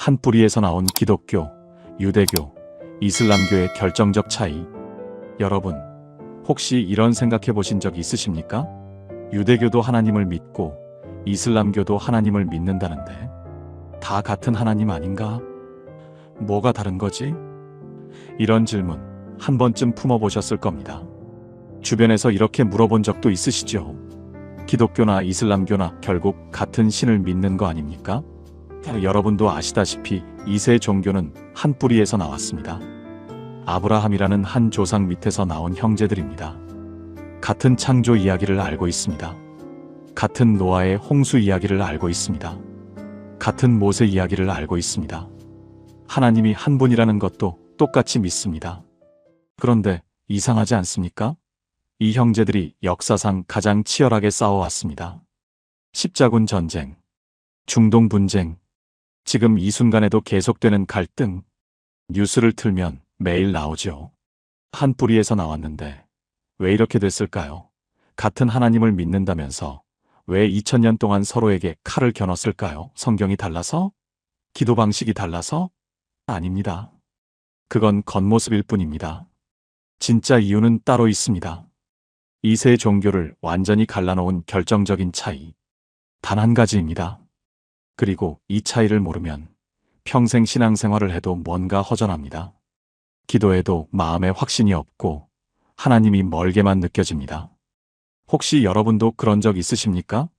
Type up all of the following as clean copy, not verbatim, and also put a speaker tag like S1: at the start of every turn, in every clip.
S1: 한 뿌리에서 나온 기독교, 유대교, 이슬람교의 결정적 차이. 여러분, 혹시 이런 생각해 보신 적 있으십니까? 유대교도 하나님을 믿고 이슬람교도 하나님을 믿는다는데 다 같은 하나님 아닌가? 뭐가 다른 거지? 이런 질문 한 번쯤 품어보셨을 겁니다. 주변에서 이렇게 물어본 적도 있으시죠? 기독교나 이슬람교나 결국 같은 신을 믿는 거 아닙니까? 여러분도 아시다시피 이 세 종교는 한 뿌리에서 나왔습니다. 아브라함이라는 한 조상 밑에서 나온 형제들입니다. 같은 창조 이야기를 알고 있습니다. 같은 노아의 홍수 이야기를 알고 있습니다. 같은 모세 이야기를 알고 있습니다. 하나님이 한 분이라는 것도 똑같이 믿습니다. 그런데 이상하지 않습니까? 이 형제들이 역사상 가장 치열하게 싸워왔습니다. 십자군 전쟁, 중동 분쟁, 지금 이 순간에도 계속되는 갈등, 뉴스를 틀면 매일 나오죠. 한 뿌리에서 나왔는데 왜 이렇게 됐을까요? 같은 하나님을 믿는다면서 왜 2000년 동안 서로에게 칼을 겨눴을까요? 성경이 달라서? 기도 방식이 달라서? 아닙니다. 그건 겉모습일 뿐입니다. 진짜 이유는 따로 있습니다. 이 세 종교를 완전히 갈라놓은 결정적인 차이. 단 한 가지입니다. 그리고 이 차이를 모르면 평생 신앙생활을 해도 뭔가 허전합니다. 기도해도 마음에 확신이 없고 하나님이 멀게만 느껴집니다. 혹시 여러분도 그런 적 있으십니까?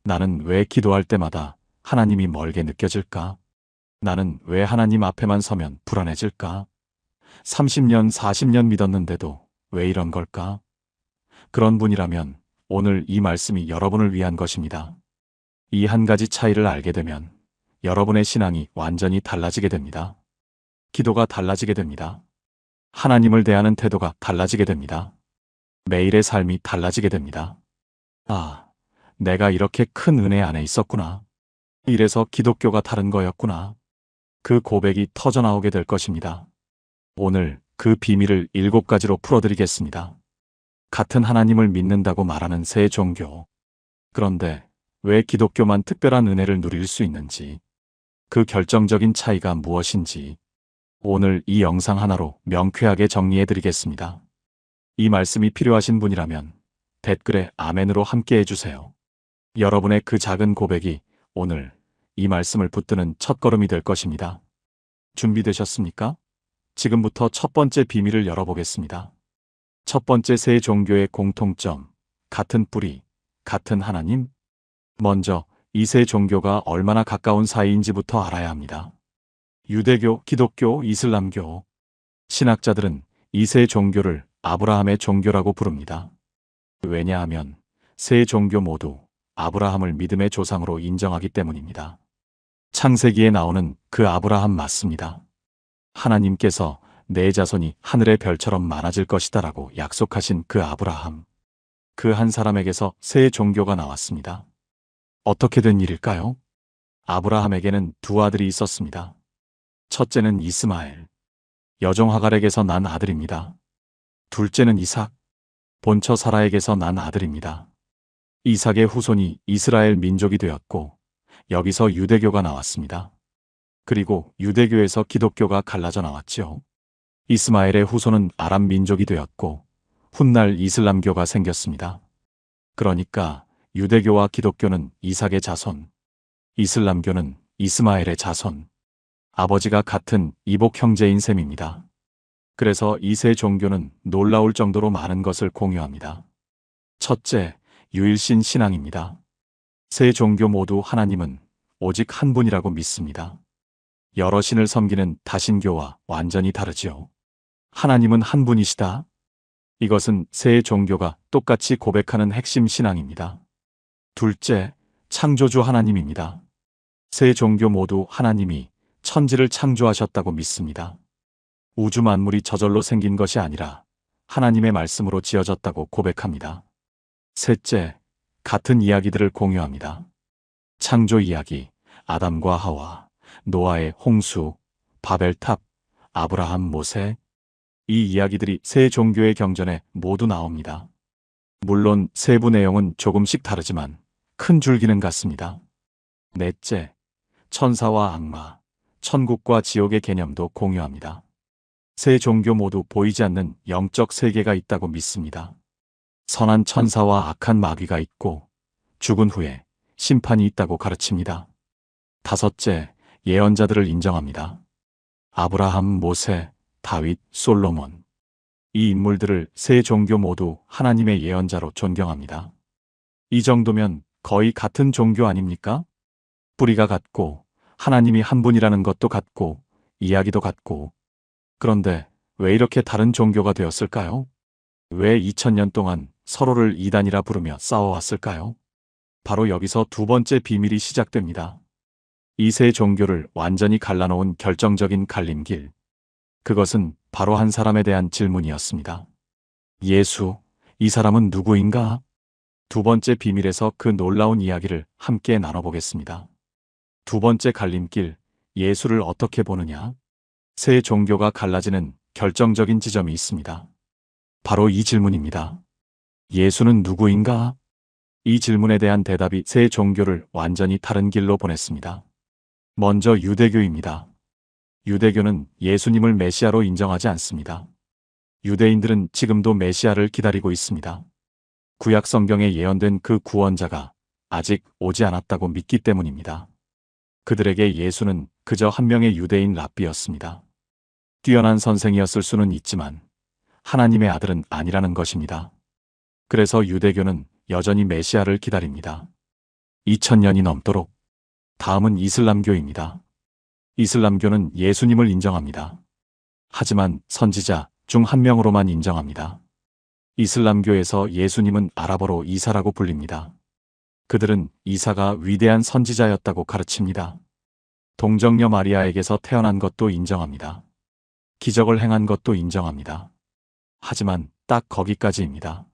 S1: 나는 왜 기도할 때마다 하나님이 멀게 느껴질까? 나는 왜 하나님 앞에만 서면 불안해질까? 30년, 40년 믿었는데도 왜 이런 걸까? 그런 분이라면 오늘 이 말씀이 여러분을 위한 것입니다. 이 한 가지 차이를 알게 되면 여러분의 신앙이 완전히 달라지게 됩니다. 기도가 달라지게 됩니다. 하나님을 대하는 태도가 달라지게 됩니다. 매일의 삶이 달라지게 됩니다. 아, 내가 이렇게 큰 은혜 안에 있었구나. 이래서 기독교가 다른 거였구나. 그 고백이 터져나오게 될 것입니다. 오늘 그 비밀을 7가지로 풀어드리겠습니다. 같은 하나님을 믿는다고 말하는 세 종교. 그런데 왜 기독교만 특별한 은혜를 누릴 수 있는지, 그 결정적인 차이가 무엇인지 오늘 이 영상 하나로 명쾌하게 정리해드리겠습니다. 이 말씀이 필요하신 분이라면 댓글에 아멘으로 함께 해주세요. 여러분의 그 작은 고백이 오늘 이 말씀을 붙드는 첫걸음이 될 것입니다. 준비되셨습니까? 지금부터 첫 번째 비밀을 열어보겠습니다. 첫 번째 세 종교의 공통점, 같은 뿌리, 같은 하나님. 먼저 이 세 종교가 얼마나 가까운 사이인지부터 알아야 합니다. 유대교, 기독교, 이슬람교. 신학자들은 이 세 종교를 아브라함의 종교라고 부릅니다. 왜냐하면 세 종교 모두 아브라함을 믿음의 조상으로 인정하기 때문입니다. 창세기에 나오는 그 아브라함 맞습니다. 하나님께서 내 자손이 하늘의 별처럼 많아질 것이다라고 약속하신 그 아브라함. 그 한 사람에게서 세 종교가 나왔습니다. 어떻게 된 일일까요? 아브라함에게는 두 아들이 있었습니다. 첫째는 이스마엘, 여종 하갈에게서 난 아들입니다. 둘째는 이삭, 본처 사라에게서 난 아들입니다. 이삭의 후손이 이스라엘 민족이 되었고 여기서 유대교가 나왔습니다. 그리고 유대교에서 기독교가 갈라져 나왔죠. 이스마엘의 후손은 아람 민족이 되었고 훗날 이슬람교가 생겼습니다. 그러니까 유대교와 기독교는 이삭의 자손, 이슬람교는 이스마엘의 자손, 아버지가 같은 이복 형제인 셈입니다. 그래서 이 세 종교는 놀라울 정도로 많은 것을 공유합니다. 첫째, 유일신 신앙입니다. 세 종교 모두 하나님은 오직 한 분이라고 믿습니다. 여러 신을 섬기는 다신교와 완전히 다르지요. 하나님은 한 분이시다. 이것은 세 종교가 똑같이 고백하는 핵심 신앙입니다. 둘째, 창조주 하나님입니다. 세 종교 모두 하나님이 천지를 창조하셨다고 믿습니다. 우주 만물이 저절로 생긴 것이 아니라 하나님의 말씀으로 지어졌다고 고백합니다. 셋째, 같은 이야기들을 공유합니다. 창조 이야기, 아담과 하와, 노아의 홍수, 바벨탑, 아브라함, 모세. 이 이야기들이 세 종교의 경전에 모두 나옵니다. 물론 세부 내용은 조금씩 다르지만 큰 줄기는 같습니다. 넷째, 천사와 악마, 천국과 지옥의 개념도 공유합니다. 세 종교 모두 보이지 않는 영적 세계가 있다고 믿습니다. 선한 천사와 악한 마귀가 있고 죽은 후에 심판이 있다고 가르칩니다. 다섯째, 예언자들을 인정합니다. 아브라함, 모세, 다윗, 솔로몬. 이 인물들을 세 종교 모두 하나님의 예언자로 존경합니다. 이 정도면 거의 같은 종교 아닙니까? 뿌리가 같고 하나님이 한 분이라는 것도 같고 이야기도 같고. 그런데 왜 이렇게 다른 종교가 되었을까요? 왜 2000년 동안 서로를 이단이라 부르며 싸워왔을까요? 바로 여기서 두 번째 비밀이 시작됩니다. 이 세 종교를 완전히 갈라놓은 결정적인 갈림길. 그것은 바로 한 사람에 대한 질문이었습니다. 예수, 이 사람은 누구인가? 두 번째 비밀에서 그 놀라운 이야기를 함께 나눠보겠습니다. 두 번째 갈림길, 예수를 어떻게 보느냐? 세 종교가 갈라지는 결정적인 지점이 있습니다. 바로 이 질문입니다. 예수는 누구인가? 이 질문에 대한 대답이 세 종교를 완전히 다른 길로 보냈습니다. 먼저 유대교입니다. 유대교는 예수님을 메시아로 인정하지 않습니다. 유대인들은 지금도 메시아를 기다리고 있습니다. 구약 성경에 예언된 그 구원자가 아직 오지 않았다고 믿기 때문입니다. 그들에게 예수는 그저 한 명의 유대인 랍비였습니다. 뛰어난 선생이었을 수는 있지만 하나님의 아들은 아니라는 것입니다. 그래서 유대교는 여전히 메시아를 기다립니다. 2000년이 넘도록. 다음은 이슬람교입니다. 이슬람교는 예수님을 인정합니다. 하지만 선지자 중 한 명으로만 인정합니다. 이슬람교에서 예수님은 아랍어로 이사라고 불립니다. 그들은 이사가 위대한 선지자였다고 가르칩니다. 동정녀 마리아에게서 태어난 것도 인정합니다. 기적을 행한 것도 인정합니다. 하지만 딱 거기까지입니다.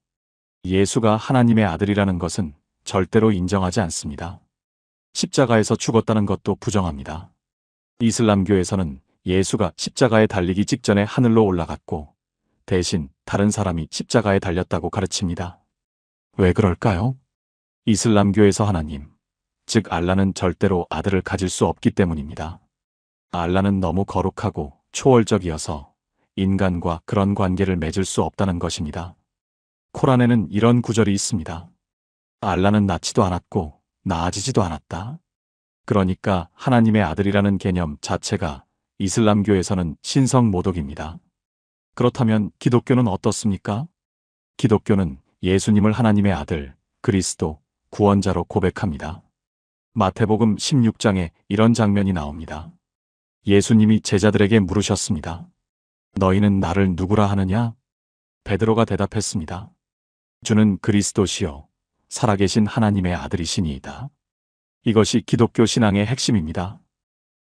S1: 예수가 하나님의 아들이라는 것은 절대로 인정하지 않습니다. 십자가에서 죽었다는 것도 부정합니다. 이슬람교에서는 예수가 십자가에 달리기 직전에 하늘로 올라갔고 대신 다른 사람이 십자가에 달렸다고 가르칩니다. 왜 그럴까요? 이슬람교에서 하나님, 즉 알라는 절대로 아들을 가질 수 없기 때문입니다. 알라는 너무 거룩하고 초월적이어서 인간과 그런 관계를 맺을 수 없다는 것입니다. 코란에는 이런 구절이 있습니다. 알라는 낳지도 않았고 낳아지지도 않았다. 그러니까 하나님의 아들이라는 개념 자체가 이슬람교에서는 신성모독입니다. 그렇다면 기독교는 어떻습니까? 기독교는 예수님을 하나님의 아들, 그리스도, 구원자로 고백합니다. 마태복음 16장에 이런 장면이 나옵니다. 예수님이 제자들에게 물으셨습니다. 너희는 나를 누구라 하느냐? 베드로가 대답했습니다. 주는 그리스도시요 살아계신 하나님의 아들이시니이다. 이것이 기독교 신앙의 핵심입니다.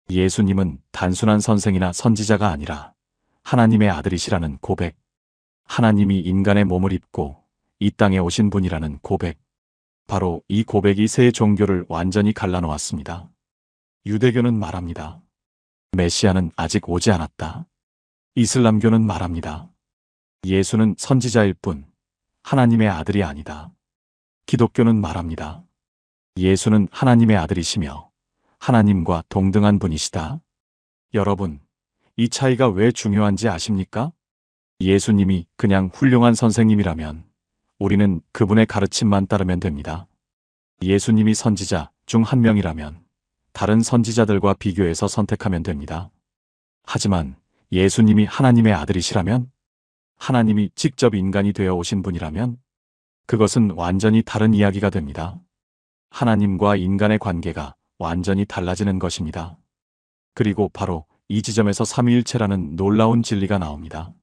S1: 예수님은 단순한 선생이나 선지자가 아니라 하나님의 아들이시라는 고백, 하나님이 인간의 몸을 입고 이 땅에 오신 분이라는 고백, 바로 이 고백이 세 종교를 완전히 갈라놓았습니다. 유대교는 말합니다. 메시아는 아직 오지 않았다. 이슬람교는 말합니다. 예수는 선지자일 뿐 하나님의 아들이 아니다. 기독교는 말합니다. 예수는 하나님의 아들이시며 하나님과 동등한 분이시다. 여러분, 이 차이가 왜 중요한지 아십니까? 예수님이 그냥 훌륭한 선생님이라면 우리는 그분의 가르침만 따르면 됩니다. 예수님이 선지자 중 한 명이라면 다른 선지자들과 비교해서 선택하면 됩니다. 하지만 예수님이 하나님의 아들이시라면, 하나님이 직접 인간이 되어 오신 분이라면 그것은 완전히 다른 이야기가 됩니다. 하나님과 인간의 관계가 완전히 달라지는 것입니다. 그리고 바로 이 지점에서 삼위일체라는 놀라운 진리가 나옵니다.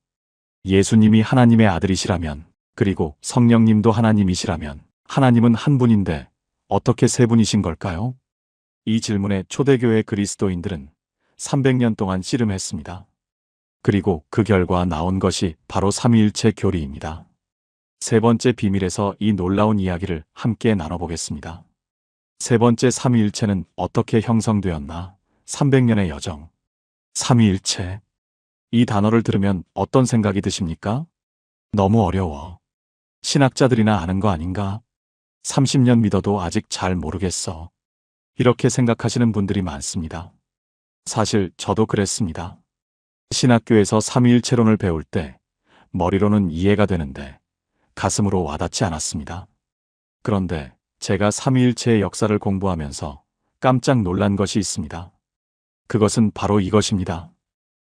S1: 예수님이 하나님의 아들이시라면, 그리고 성령님도 하나님이시라면 하나님은 한 분인데 어떻게 세 분이신 걸까요? 이 질문에 초대교회 그리스도인들은 300년 동안 씨름했습니다. 그리고 그 결과 나온 것이 바로 삼위일체 교리입니다. 세 번째 비밀에서 이 놀라운 이야기를 함께 나눠보겠습니다. 세 번째 삼위일체는 어떻게 형성되었나? 300년의 여정. 삼위일체. 이 단어를 들으면 어떤 생각이 드십니까? 너무 어려워. 신학자들이나 아는 거 아닌가? 30년 믿어도 아직 잘 모르겠어. 이렇게 생각하시는 분들이 많습니다. 사실 저도 그랬습니다. 신학교에서 삼위일체론을 배울 때 머리로는 이해가 되는데 가슴으로 와닿지 않았습니다. 그런데 제가 삼위일체의 역사를 공부하면서 깜짝 놀란 것이 있습니다. 그것은 바로 이것입니다.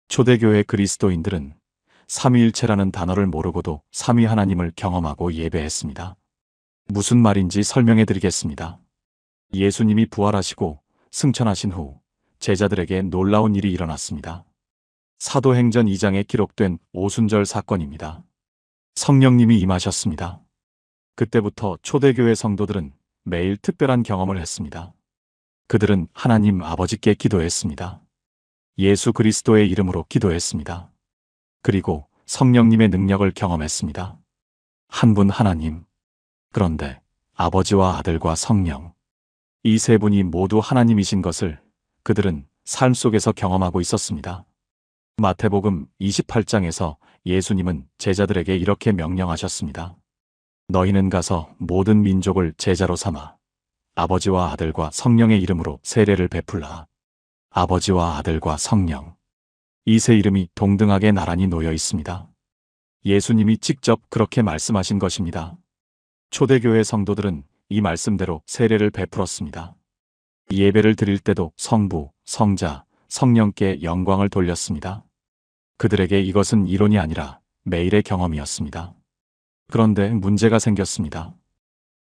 S1: 초대교회 그리스도인들은 삼위일체라는 단어를 모르고도 삼위 하나님을 경험하고 예배했습니다. 무슨 말인지 설명해 드리겠습니다. 예수님이 부활하시고 승천하신 후 제자들에게 놀라운 일이 일어났습니다. 사도행전 2장에 기록된 오순절 사건입니다. 성령님이 임하셨습니다. 그때부터 초대교회 성도들은 매일 특별한 경험을 했습니다. 그들은 하나님 아버지께 기도했습니다. 예수 그리스도의 이름으로 기도했습니다. 그리고 성령님의 능력을 경험했습니다. 한 분 하나님. 그런데 아버지와 아들과 성령. 이 세 분이 모두 하나님이신 것을 그들은 삶 속에서 경험하고 있었습니다. 마태복음 28장에서 예수님은 제자들에게 이렇게 명령하셨습니다. 너희는 가서 모든 민족을 제자로 삼아 아버지와 아들과 성령의 이름으로 세례를 베풀라. 아버지와 아들과 성령. 이 세 이름이 동등하게 나란히 놓여 있습니다. 예수님이 직접 그렇게 말씀하신 것입니다. 초대교회 성도들은 이 말씀대로 세례를 베풀었습니다. 예배를 드릴 때도 성부, 성자, 성령께 영광을 돌렸습니다. 그들에게 이것은 이론이 아니라 매일의 경험이었습니다. 그런데 문제가 생겼습니다.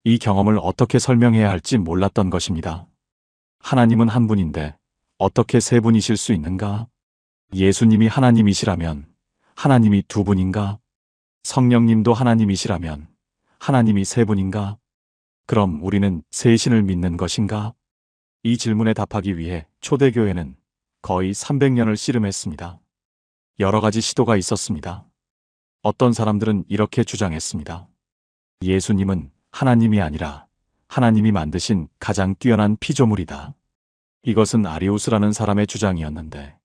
S1: 이 경험을 어떻게 설명해야 할지 몰랐던 것입니다. 하나님은 한 분인데 어떻게 세 분이실 수 있는가? 예수님이 하나님이시라면 하나님이 두 분인가? 성령님도 하나님이시라면 하나님이 세 분인가? 그럼 우리는 세 신을 믿는 것인가? 이 질문에 답하기 위해 초대교회는 거의 300년을 씨름했습니다. 여러 가지 시도가 있었습니다. 어떤 사람들은 이렇게 주장했습니다. 예수님은 하나님이 아니라 하나님이 만드신 가장 뛰어난 피조물이다. 이것은 아리우스라는 사람의 주장이었는데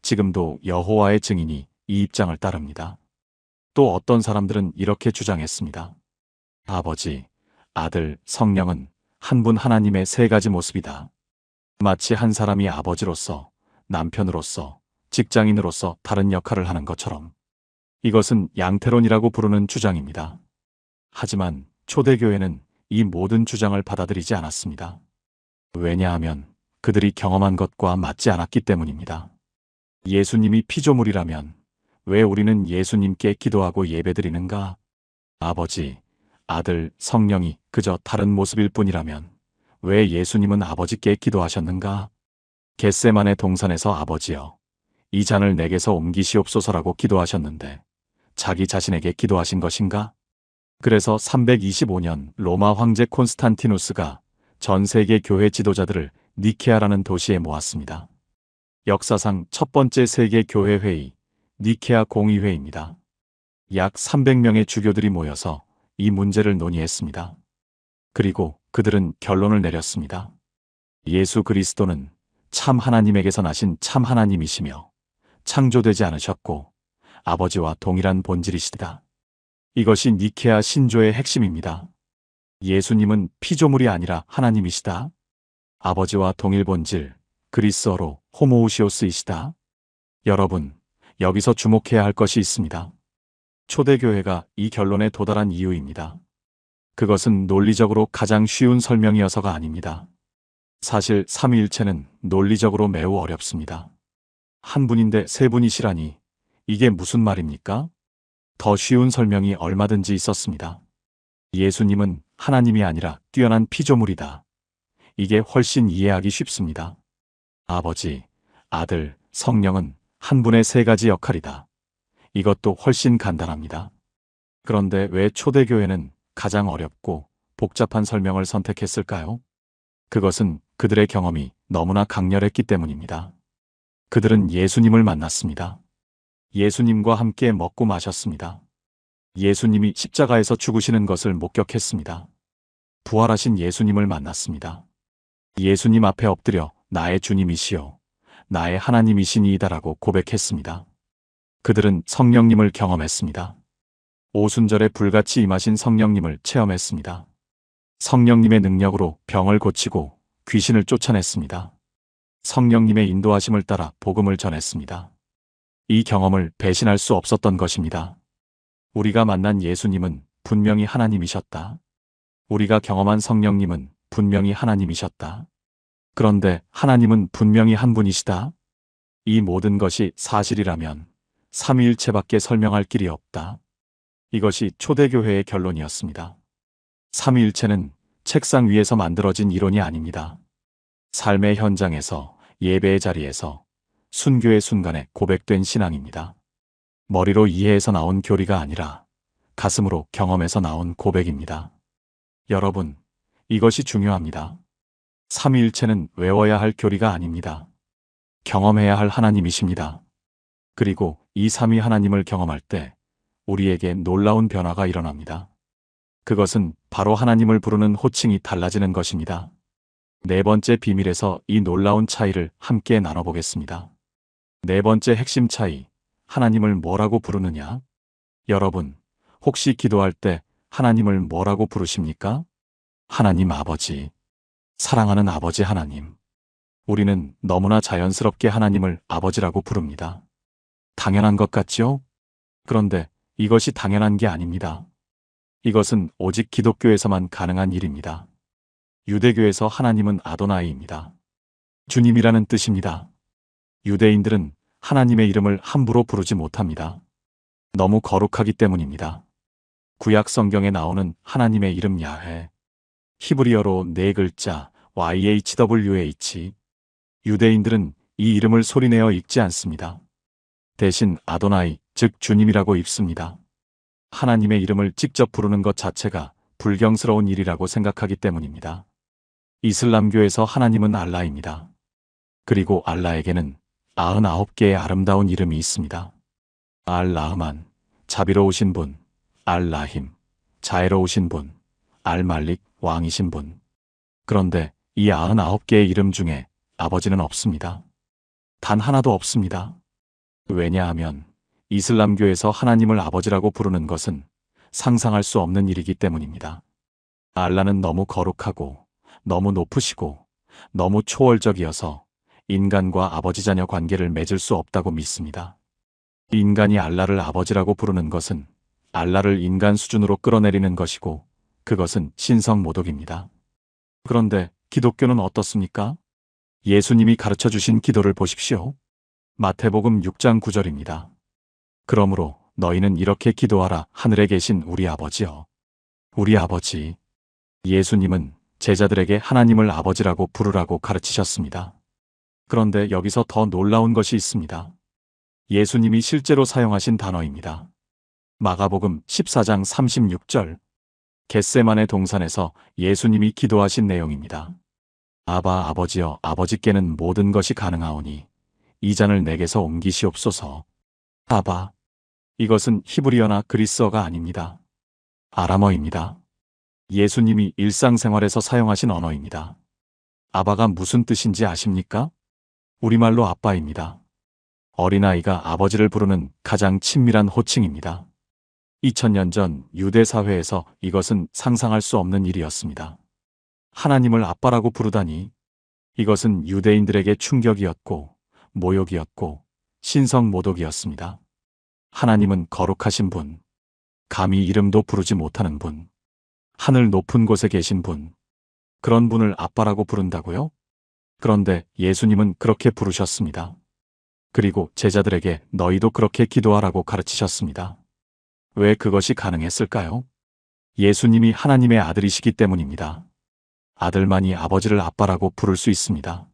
S1: 지금도 여호와의 증인이 이 입장을 따릅니다. 또 어떤 사람들은 이렇게 주장했습니다. 아버지, 아들, 성령은 한 분 하나님의 세 가지 모습이다. 마치 한 사람이 아버지로서, 남편으로서, 직장인으로서 다른 역할을 하는 것처럼. 이것은 양태론이라고 부르는 주장입니다. 하지만 초대교회는 이 모든 주장을 받아들이지 않았습니다. 왜냐하면 그들이 경험한 것과 맞지 않았기 때문입니다. 예수님이 피조물이라면 왜 우리는 예수님께 기도하고 예배드리는가? 아버지, 아들, 성령이 그저 다른 모습일 뿐이라면 왜 예수님은 아버지께 기도하셨는가? 겟세마네 동산에서 아버지여, 이 잔을 내게서 옮기시옵소서라고 기도하셨는데 자기 자신에게 기도하신 것인가? 그래서 325년 로마 황제 콘스탄티누스가 전 세계 교회 지도자들을 니케아라는 도시에 모았습니다. 역사상 첫 번째 세계 교회 회의, 니케아 공의회입니다. 약 300명의 주교들이 모여서 이 문제를 논의했습니다. 그리고 그들은 결론을 내렸습니다. 예수 그리스도는 참 하나님에게서 나신 참 하나님이시며 창조되지 않으셨고 아버지와 동일한 본질이시다. 이것이 니케아 신조의 핵심입니다. 예수님은 피조물이 아니라 하나님이시다. 아버지와 동일 본질, 그리스어로 호모우시오스이시다. 여러분, 여기서 주목해야 할 것이 있습니다. 초대교회가 이 결론에 도달한 이유입니다. 그것은 논리적으로 가장 쉬운 설명이어서가 아닙니다. 사실 삼위일체는 논리적으로 매우 어렵습니다. 한 분인데 세 분이시라니 이게 무슨 말입니까? 더 쉬운 설명이 얼마든지 있었습니다. 예수님은 하나님이 아니라 뛰어난 피조물이다. 이게 훨씬 이해하기 쉽습니다. 아버지, 아들, 성령은 한 분의 세 가지 역할이다. 이것도 훨씬 간단합니다. 그런데 왜 초대교회는 가장 어렵고 복잡한 설명을 선택했을까요? 그것은 그들의 경험이 너무나 강렬했기 때문입니다. 그들은 예수님을 만났습니다. 예수님과 함께 먹고 마셨습니다. 예수님이 십자가에서 죽으시는 것을 목격했습니다. 부활하신 예수님을 만났습니다. 예수님 앞에 엎드려 나의 주님이시요, 나의 하나님이시니이다라고 고백했습니다. 그들은 성령님을 경험했습니다. 오순절에 불같이 임하신 성령님을 체험했습니다. 성령님의 능력으로 병을 고치고 귀신을 쫓아냈습니다. 성령님의 인도하심을 따라 복음을 전했습니다. 이 경험을 배신할 수 없었던 것입니다. 우리가 만난 예수님은 분명히 하나님이셨다. 우리가 경험한 성령님은 분명히 하나님이셨다. 그런데 하나님은 분명히 한 분이시다. 이 모든 것이 사실이라면 삼위일체밖에 설명할 길이 없다. 이것이 초대교회의 결론이었습니다. 삼위일체는 책상 위에서 만들어진 이론이 아닙니다. 삶의 현장에서, 예배의 자리에서, 순교의 순간에 고백된 신앙입니다. 머리로 이해해서 나온 교리가 아니라 가슴으로 경험해서 나온 고백입니다. 여러분, 이것이 중요합니다. 삼위일체는 외워야 할 교리가 아닙니다. 경험해야 할 하나님이십니다. 그리고 이 삼위 하나님을 경험할 때 우리에게 놀라운 변화가 일어납니다. 그것은 바로 하나님을 부르는 호칭이 달라지는 것입니다. 네 번째 비밀에서 이 놀라운 차이를 함께 나눠보겠습니다. 네 번째 핵심 차이, 하나님을 뭐라고 부르느냐? 여러분, 혹시 기도할 때 하나님을 뭐라고 부르십니까? 하나님 아버지, 사랑하는 아버지 하나님. 우리는 너무나 자연스럽게 하나님을 아버지라고 부릅니다. 당연한 것 같지요? 그런데 이것이 당연한 게 아닙니다. 이것은 오직 기독교에서만 가능한 일입니다. 유대교에서 하나님은 아도나이입니다. 주님이라는 뜻입니다. 유대인들은 하나님의 이름을 함부로 부르지 못합니다. 너무 거룩하기 때문입니다. 구약 성경에 나오는 하나님의 이름 야훼, 히브리어로 네 글자 YHWH. 유대인들은 이 이름을 소리내어 읽지 않습니다. 대신 아도나이, 즉 주님이라고 읽습니다. 하나님의 이름을 직접 부르는 것 자체가 불경스러운 일이라고 생각하기 때문입니다. 이슬람교에서 하나님은 알라입니다. 그리고 알라에게는 99개의 아름다운 이름이 있습니다. 알-라흐만, 자비로우신 분, 알-라힘, 자애로우신 분, 알-말릭, 왕이신 분. 그런데 이 99개의 이름 중에 아버지는 없습니다. 단 하나도 없습니다. 왜냐하면 이슬람교에서 하나님을 아버지라고 부르는 것은 상상할 수 없는 일이기 때문입니다. 알라는 너무 거룩하고 너무 높으시고 너무 초월적이어서 인간과 아버지 자녀 관계를 맺을 수 없다고 믿습니다. 인간이 알라를 아버지라고 부르는 것은 알라를 인간 수준으로 끌어내리는 것이고 그것은 신성모독입니다. 그런데 기독교는 어떻습니까? 예수님이 가르쳐 주신 기도를 보십시오. 마태복음 6장 9절입니다. 그러므로 너희는 이렇게 기도하라. 하늘에 계신 우리 아버지여. 우리 아버지. 예수님은 제자들에게 하나님을 아버지라고 부르라고 가르치셨습니다. 그런데 여기서 더 놀라운 것이 있습니다. 예수님이 실제로 사용하신 단어입니다. 마가복음 14장 36절. 겟세마네 동산에서 예수님이 기도하신 내용입니다. 아바 아버지여, 아버지께는 모든 것이 가능하오니 이 잔을 내게서 옮기시옵소서. 아바. 이것은 히브리어나 그리스어가 아닙니다. 아람어입니다. 예수님이 일상생활에서 사용하신 언어입니다. 아바가 무슨 뜻인지 아십니까? 우리말로 아빠입니다. 어린아이가 아버지를 부르는 가장 친밀한 호칭입니다. 2000년 전 유대 사회에서 이것은 상상할 수 없는 일이었습니다. 하나님을 아빠라고 부르다니. 이것은 유대인들에게 충격이었고 모욕이었고 신성모독이었습니다. 하나님은 거룩하신 분, 감히 이름도 부르지 못하는 분, 하늘 높은 곳에 계신 분, 그런 분을 아빠라고 부른다고요? 그런데 예수님은 그렇게 부르셨습니다. 그리고 제자들에게 너희도 그렇게 기도하라고 가르치셨습니다. 왜 그것이 가능했을까요? 예수님이 하나님의 아들이시기 때문입니다. 아들만이 아버지를 아빠라고 부를 수 있습니다.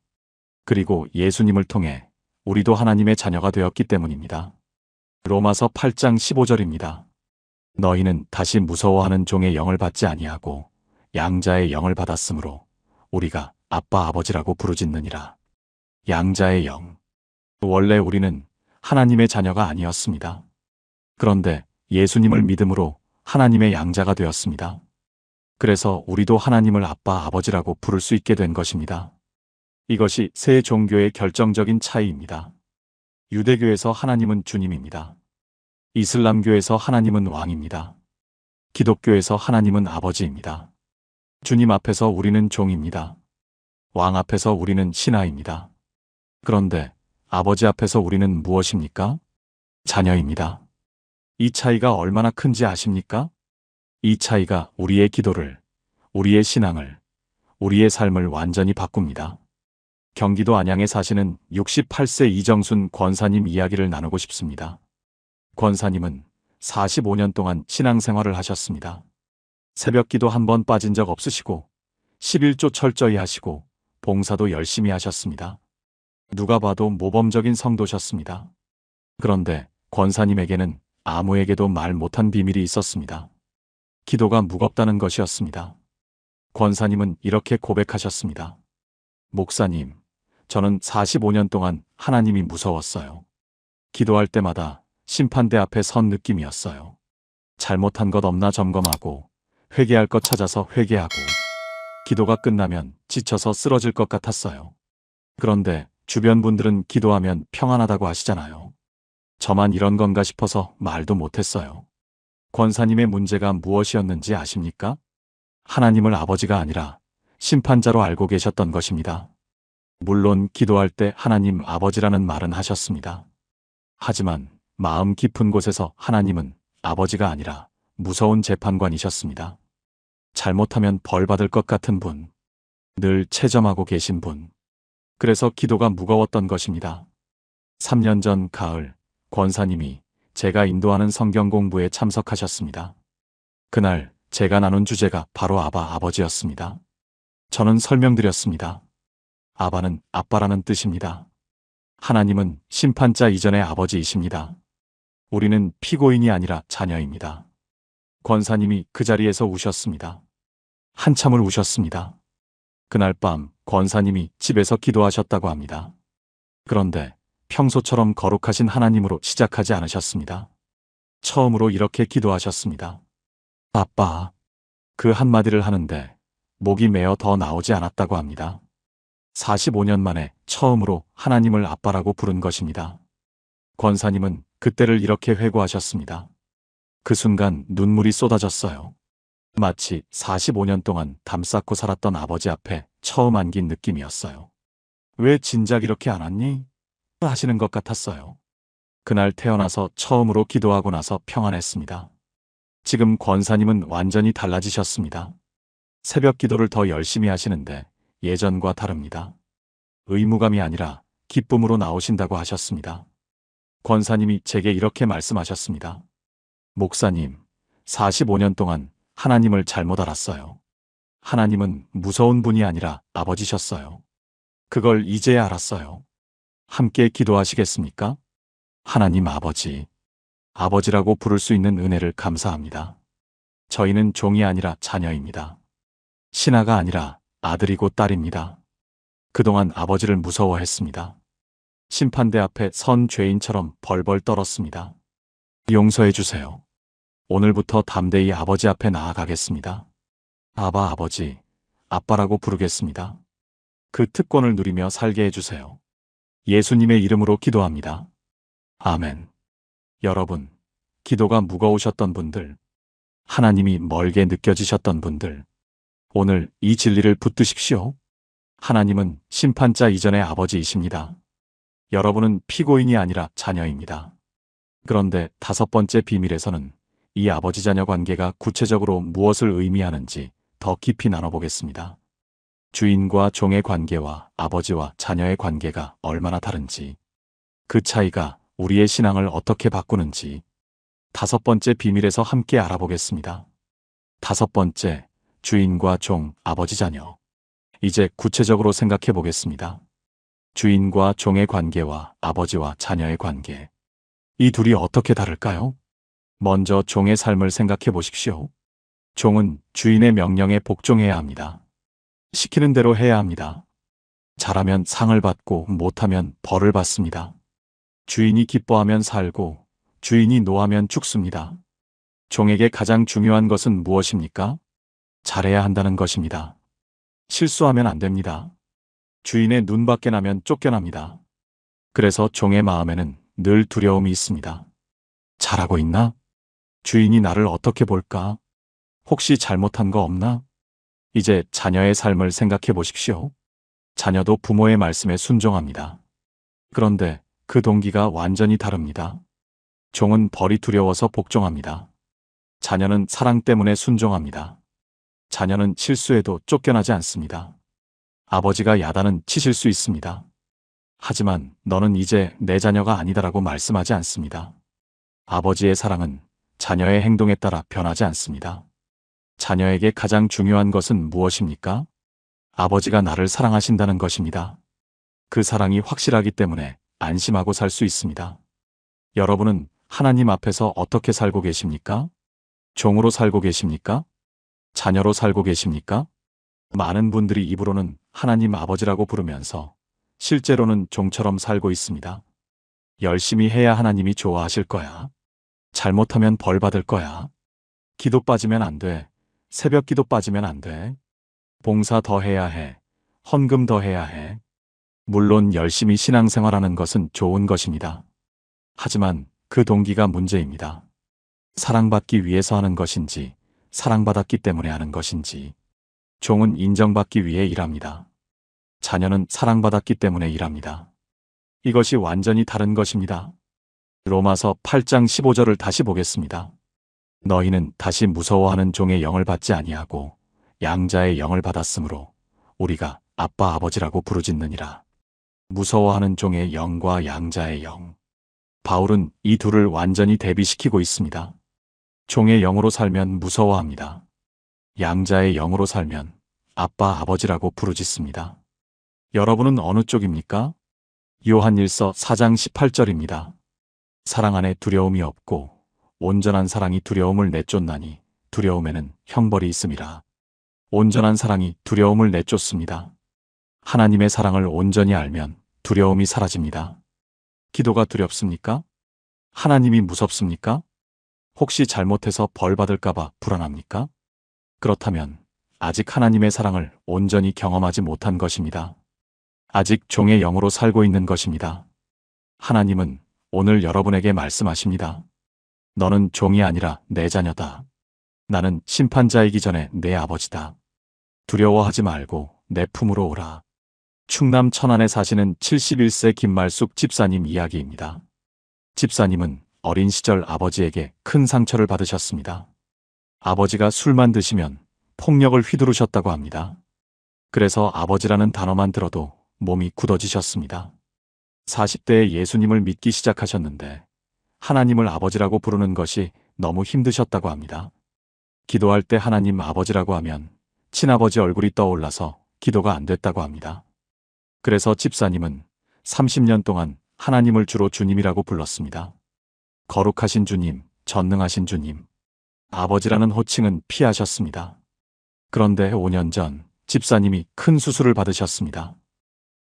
S1: 그리고 예수님을 통해 우리도 하나님의 자녀가 되었기 때문입니다. 로마서 8장 15절입니다. 너희는 다시 무서워하는 종의 영을 받지 아니하고 양자의 영을 받았으므로 우리가 아빠 아버지라고 부르짖느니라. 양자의 영. 원래 우리는 하나님의 자녀가 아니었습니다. 그런데 예수님을 믿음으로 하나님의 양자가 되었습니다. 그래서 우리도 하나님을 아빠 아버지라고 부를 수 있게 된 것입니다. 이것이 새 종교의 결정적인 차이입니다. 유대교에서 하나님은 주님입니다. 이슬람교에서 하나님은 왕입니다. 기독교에서 하나님은 아버지입니다. 주님 앞에서 우리는 종입니다. 왕 앞에서 우리는 신하입니다. 그런데 아버지 앞에서 우리는 무엇입니까? 자녀입니다. 이 차이가 얼마나 큰지 아십니까? 이 차이가 우리의 기도를, 우리의 신앙을, 우리의 삶을 완전히 바꿉니다. 경기도 안양에 사시는 68세 이정순 권사님 이야기를 나누고 싶습니다. 권사님은 45년 동안 신앙생활을 하셨습니다. 새벽 기도 한 번 빠진 적 없으시고 11조 철저히 하시고 봉사도 열심히 하셨습니다. 누가 봐도 모범적인 성도셨습니다. 그런데 권사님에게는 아무에게도 말 못한 비밀이 있었습니다. 기도가 무겁다는 것이었습니다. 권사님은 이렇게 고백하셨습니다. 목사님, 저는 45년 동안 하나님이 무서웠어요. 기도할 때마다 심판대 앞에 선 느낌이었어요. 잘못한 것 없나 점검하고 회개할 것 찾아서 회개하고 기도가 끝나면 지쳐서 쓰러질 것 같았어요. 그런데 주변 분들은 기도하면 평안하다고 하시잖아요. 저만 이런 건가 싶어서 말도 못했어요. 권사님의 문제가 무엇이었는지 아십니까? 하나님을 아버지가 아니라 심판자로 알고 계셨던 것입니다. 물론 기도할 때 하나님 아버지라는 말은 하셨습니다. 하지만 마음 깊은 곳에서 하나님은 아버지가 아니라 무서운 재판관이셨습니다. 잘못하면 벌 받을 것 같은 분, 늘 체점하고 계신 분. 그래서 기도가 무거웠던 것입니다. 3년 전 가을, 권사님이 제가 인도하는 성경 공부에 참석하셨습니다. 그날 제가 나눈 주제가 바로 아버지였습니다. 저는 설명드렸습니다. 아바는 아빠라는 뜻입니다. 하나님은 심판자 이전의 아버지이십니다. 우리는 피고인이 아니라 자녀입니다. 권사님이 그 자리에서 우셨습니다. 한참을 우셨습니다. 그날 밤 권사님이 집에서 기도하셨다고 합니다. 그런데 평소처럼 거룩하신 하나님으로 시작하지 않으셨습니다. 처음으로 이렇게 기도하셨습니다. 아빠. 그 한마디를 하는데 목이 메어 더 나오지 않았다고 합니다. 45년 만에 처음으로 하나님을 아빠라고 부른 것입니다. 권사님은 그때를 이렇게 회고하셨습니다. 그 순간 눈물이 쏟아졌어요. 마치 45년 동안 담쌓고 살았던 아버지 앞에 처음 안긴 느낌이었어요. 왜 진작 이렇게 안 왔니? 하시는 것 같았어요. 그날 태어나서 처음으로 기도하고 나서 평안했습니다. 지금 권사님은 완전히 달라지셨습니다. 새벽 기도를 더 열심히 하시는데 예전과 다릅니다. 의무감이 아니라 기쁨으로 나오신다고 하셨습니다. 권사님이 제게 이렇게 말씀하셨습니다. 목사님, 45년 동안 하나님을 잘못 알았어요. 하나님은 무서운 분이 아니라 아버지셨어요. 그걸 이제야 알았어요. 함께 기도하시겠습니까? 하나님 아버지, 아버지라고 부를 수 있는 은혜를 감사합니다. 저희는 종이 아니라 자녀입니다. 신하가 아니라 아들이고 딸입니다. 그동안 아버지를 무서워했습니다. 심판대 앞에 선 죄인처럼 벌벌 떨었습니다. 용서해 주세요. 오늘부터 담대히 아버지 앞에 나아가겠습니다. 아버지, 아빠라고 부르겠습니다. 그 특권을 누리며 살게 해주세요. 예수님의 이름으로 기도합니다. 아멘. 여러분, 기도가 무거우셨던 분들, 하나님이 멀게 느껴지셨던 분들, 오늘 이 진리를 붙드십시오. 하나님은 심판자 이전의 아버지이십니다. 여러분은 피고인이 아니라 자녀입니다. 그런데 5번째 비밀에서는 이 아버지-자녀 관계가 구체적으로 무엇을 의미하는지 더 깊이 나눠보겠습니다. 주인과 종의 관계와 아버지와 자녀의 관계가 얼마나 다른지, 그 차이가 우리의 신앙을 어떻게 바꾸는지 5번째 비밀에서 함께 알아보겠습니다. 5번째, 주인과 종, 아버지-자녀. 이제 구체적으로 생각해 보겠습니다. 주인과 종의 관계와 아버지와 자녀의 관계. 이 둘이 어떻게 다를까요? 먼저 종의 삶을 생각해 보십시오. 종은 주인의 명령에 복종해야 합니다. 시키는 대로 해야 합니다. 잘하면 상을 받고 못하면 벌을 받습니다. 주인이 기뻐하면 살고 주인이 노하면 죽습니다. 종에게 가장 중요한 것은 무엇입니까? 잘해야 한다는 것입니다. 실수하면 안 됩니다. 주인의 눈밖에 나면 쫓겨납니다. 그래서 종의 마음에는 늘 두려움이 있습니다. 잘하고 있나? 주인이 나를 어떻게 볼까? 혹시 잘못한 거 없나? 이제 자녀의 삶을 생각해 보십시오. 자녀도 부모의 말씀에 순종합니다. 그런데 그 동기가 완전히 다릅니다. 종은 벌이 두려워서 복종합니다. 자녀는 사랑 때문에 순종합니다. 자녀는 실수해도 쫓겨나지 않습니다. 아버지가 야단은 치실 수 있습니다. 하지만 너는 이제 내 자녀가 아니다라고 말씀하지 않습니다. 아버지의 사랑은 자녀의 행동에 따라 변하지 않습니다. 자녀에게 가장 중요한 것은 무엇입니까? 아버지가 나를 사랑하신다는 것입니다. 그 사랑이 확실하기 때문에 안심하고 살 수 있습니다. 여러분은 하나님 앞에서 어떻게 살고 계십니까? 종으로 살고 계십니까? 자녀로 살고 계십니까? 많은 분들이 입으로는 하나님 아버지라고 부르면서 실제로는 종처럼 살고 있습니다. 열심히 해야 하나님이 좋아하실 거야. 잘못하면 벌 받을 거야. 기도 빠지면 안 돼. 새벽 기도 빠지면 안 돼. 봉사 더 해야 해. 헌금 더 해야 해. 물론 열심히 신앙생활하는 것은 좋은 것입니다. 하지만 그 동기가 문제입니다. 사랑받기 위해서 하는 것인지, 사랑받았기 때문에 하는 것인지. 종은 인정받기 위해 일합니다. 자녀는 사랑받았기 때문에 일합니다. 이것이 완전히 다른 것입니다. 로마서 8장 15절을 다시 보겠습니다. 너희는 다시 무서워하는 종의 영을 받지 아니하고 양자의 영을 받았으므로 우리가 아빠 아버지라고 부르짖느니라. 무서워하는 종의 영과 양자의 영. 바울은 이 둘을 완전히 대비시키고 있습니다. 종의 영으로 살면 무서워합니다. 양자의 영으로 살면 아빠 아버지라고 부르짖습니다. 여러분은 어느 쪽입니까? 요한일서 4장 18절입니다. 사랑 안에 두려움이 없고 온전한 사랑이 두려움을 내쫓나니 두려움에는 형벌이 있음이라. 온전한 사랑이 두려움을 내쫓습니다. 하나님의 사랑을 온전히 알면 두려움이 사라집니다. 기도가 두렵습니까? 하나님이 무섭습니까? 혹시 잘못해서 벌 받을까봐 불안합니까? 그렇다면 아직 하나님의 사랑을 온전히 경험하지 못한 것입니다. 아직 종의 영으로 살고 있는 것입니다. 하나님은 오늘 여러분에게 말씀하십니다. 너는 종이 아니라 내 자녀다. 나는 심판자이기 전에 내 아버지다. 두려워하지 말고 내 품으로 오라. 충남 천안에 사시는 71세 김말숙 집사님 이야기입니다. 집사님은 어린 시절 아버지에게 큰 상처를 받으셨습니다. 아버지가 술만 드시면 폭력을 휘두르셨다고 합니다. 그래서 아버지라는 단어만 들어도 몸이 굳어지셨습니다. 40대에 예수님을 믿기 시작하셨는데 하나님을 아버지라고 부르는 것이 너무 힘드셨다고 합니다. 기도할 때 하나님 아버지라고 하면 친아버지 얼굴이 떠올라서 기도가 안 됐다고 합니다. 그래서 집사님은 30년 동안 하나님을 주로 주님이라고 불렀습니다. 거룩하신 주님, 전능하신 주님, 아버지라는 호칭은 피하셨습니다. 그런데 5년 전 집사님이 큰 수술을 받으셨습니다.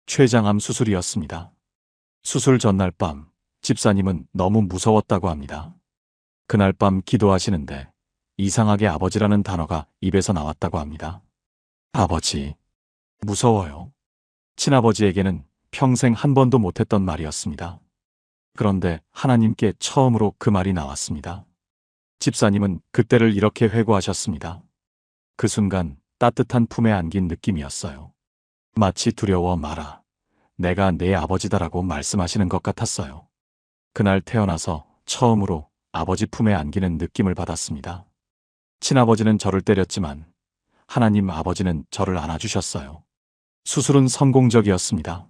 S1: 췌장암 수술이었습니다. 수술 전날 밤 집사님은 너무 무서웠다고 합니다. 그날 밤 기도하시는데 이상하게 아버지라는 단어가 입에서 나왔다고 합니다. 아버지, 무서워요. 친아버지에게는 평생 한 번도 못했던 말이었습니다. 그런데 하나님께 처음으로 그 말이 나왔습니다. 집사님은 그때를 이렇게 회고하셨습니다. 그 순간 따뜻한 품에 안긴 느낌이었어요. 마치 두려워 마라. 내가 내 아버지다라고 말씀하시는 것 같았어요. 그날 태어나서 처음으로 아버지 품에 안기는 느낌을 받았습니다. 친아버지는 저를 때렸지만 하나님 아버지는 저를 안아주셨어요. 수술은 성공적이었습니다.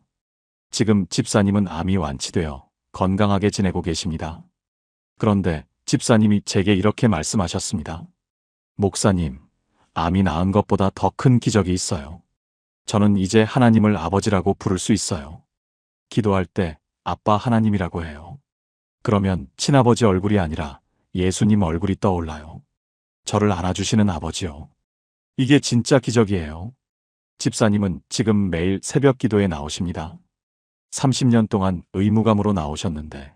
S1: 지금 집사님은 암이 완치되어 건강하게 지내고 계십니다. 그런데 집사님이 제게 이렇게 말씀하셨습니다. 목사님, 암이 나은 것보다 더 큰 기적이 있어요. 저는 이제 하나님을 아버지라고 부를 수 있어요. 기도할 때 아빠 하나님이라고 해요. 그러면 친아버지 얼굴이 아니라 예수님 얼굴이 떠올라요. 저를 안아주시는 아버지요. 이게 진짜 기적이에요. 집사님은 지금 매일 새벽 기도에 나오십니다. 30년 동안 의무감으로 나오셨는데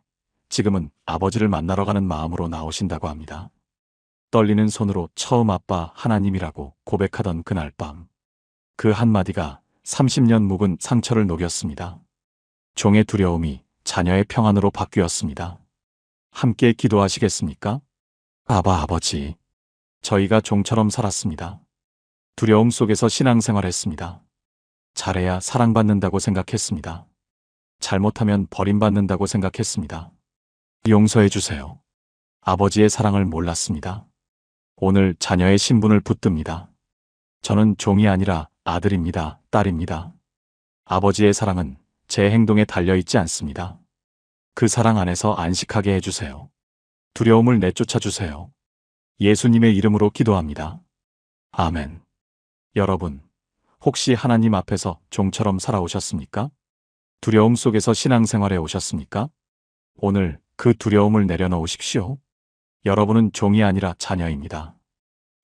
S1: 지금은 아버지를 만나러 가는 마음으로 나오신다고 합니다. 떨리는 손으로 처음 아빠 하나님이라고 고백하던 그날 밤. 그 한마디가 30년 묵은 상처를 녹였습니다. 종의 두려움이 자녀의 평안으로 바뀌었습니다. 함께 기도하시겠습니까? 아버지. 저희가 종처럼 살았습니다. 두려움 속에서 신앙생활했습니다. 잘해야 사랑받는다고 생각했습니다. 잘못하면 버림받는다고 생각했습니다. 용서해 주세요. 아버지의 사랑을 몰랐습니다. 오늘 자녀의 신분을 붙듭니다. 저는 종이 아니라 아들입니다. 딸입니다. 아버지의 사랑은 제 행동에 달려있지 않습니다. 그 사랑 안에서 안식하게 해주세요. 두려움을 내쫓아 주세요. 예수님의 이름으로 기도합니다. 아멘. 여러분, 혹시 하나님 앞에서 종처럼 살아오셨습니까? 두려움 속에서 신앙생활에 오셨습니까? 오늘 그 두려움을 내려놓으십시오. 여러분은 종이 아니라 자녀입니다.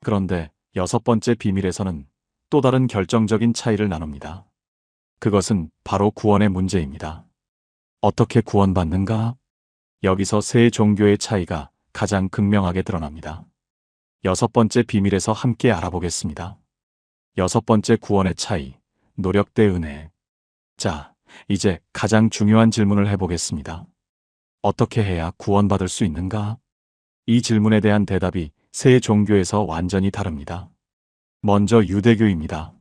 S1: 그런데 6번째 비밀에서는 또 다른 결정적인 차이를 나눕니다. 그것은 바로 구원의 문제입니다. 어떻게 구원받는가? 여기서 세 종교의 차이가 가장 극명하게 드러납니다. 6번째 비밀에서 함께 알아보겠습니다. 6번째 구원의 차이, 노력 대 은혜. 자, 이제 가장 중요한 질문을 해보겠습니다. 어떻게 해야 구원받을 수 있는가? 이 질문에 대한 대답이 세 종교에서 완전히 다릅니다. 먼저 유대교입니다.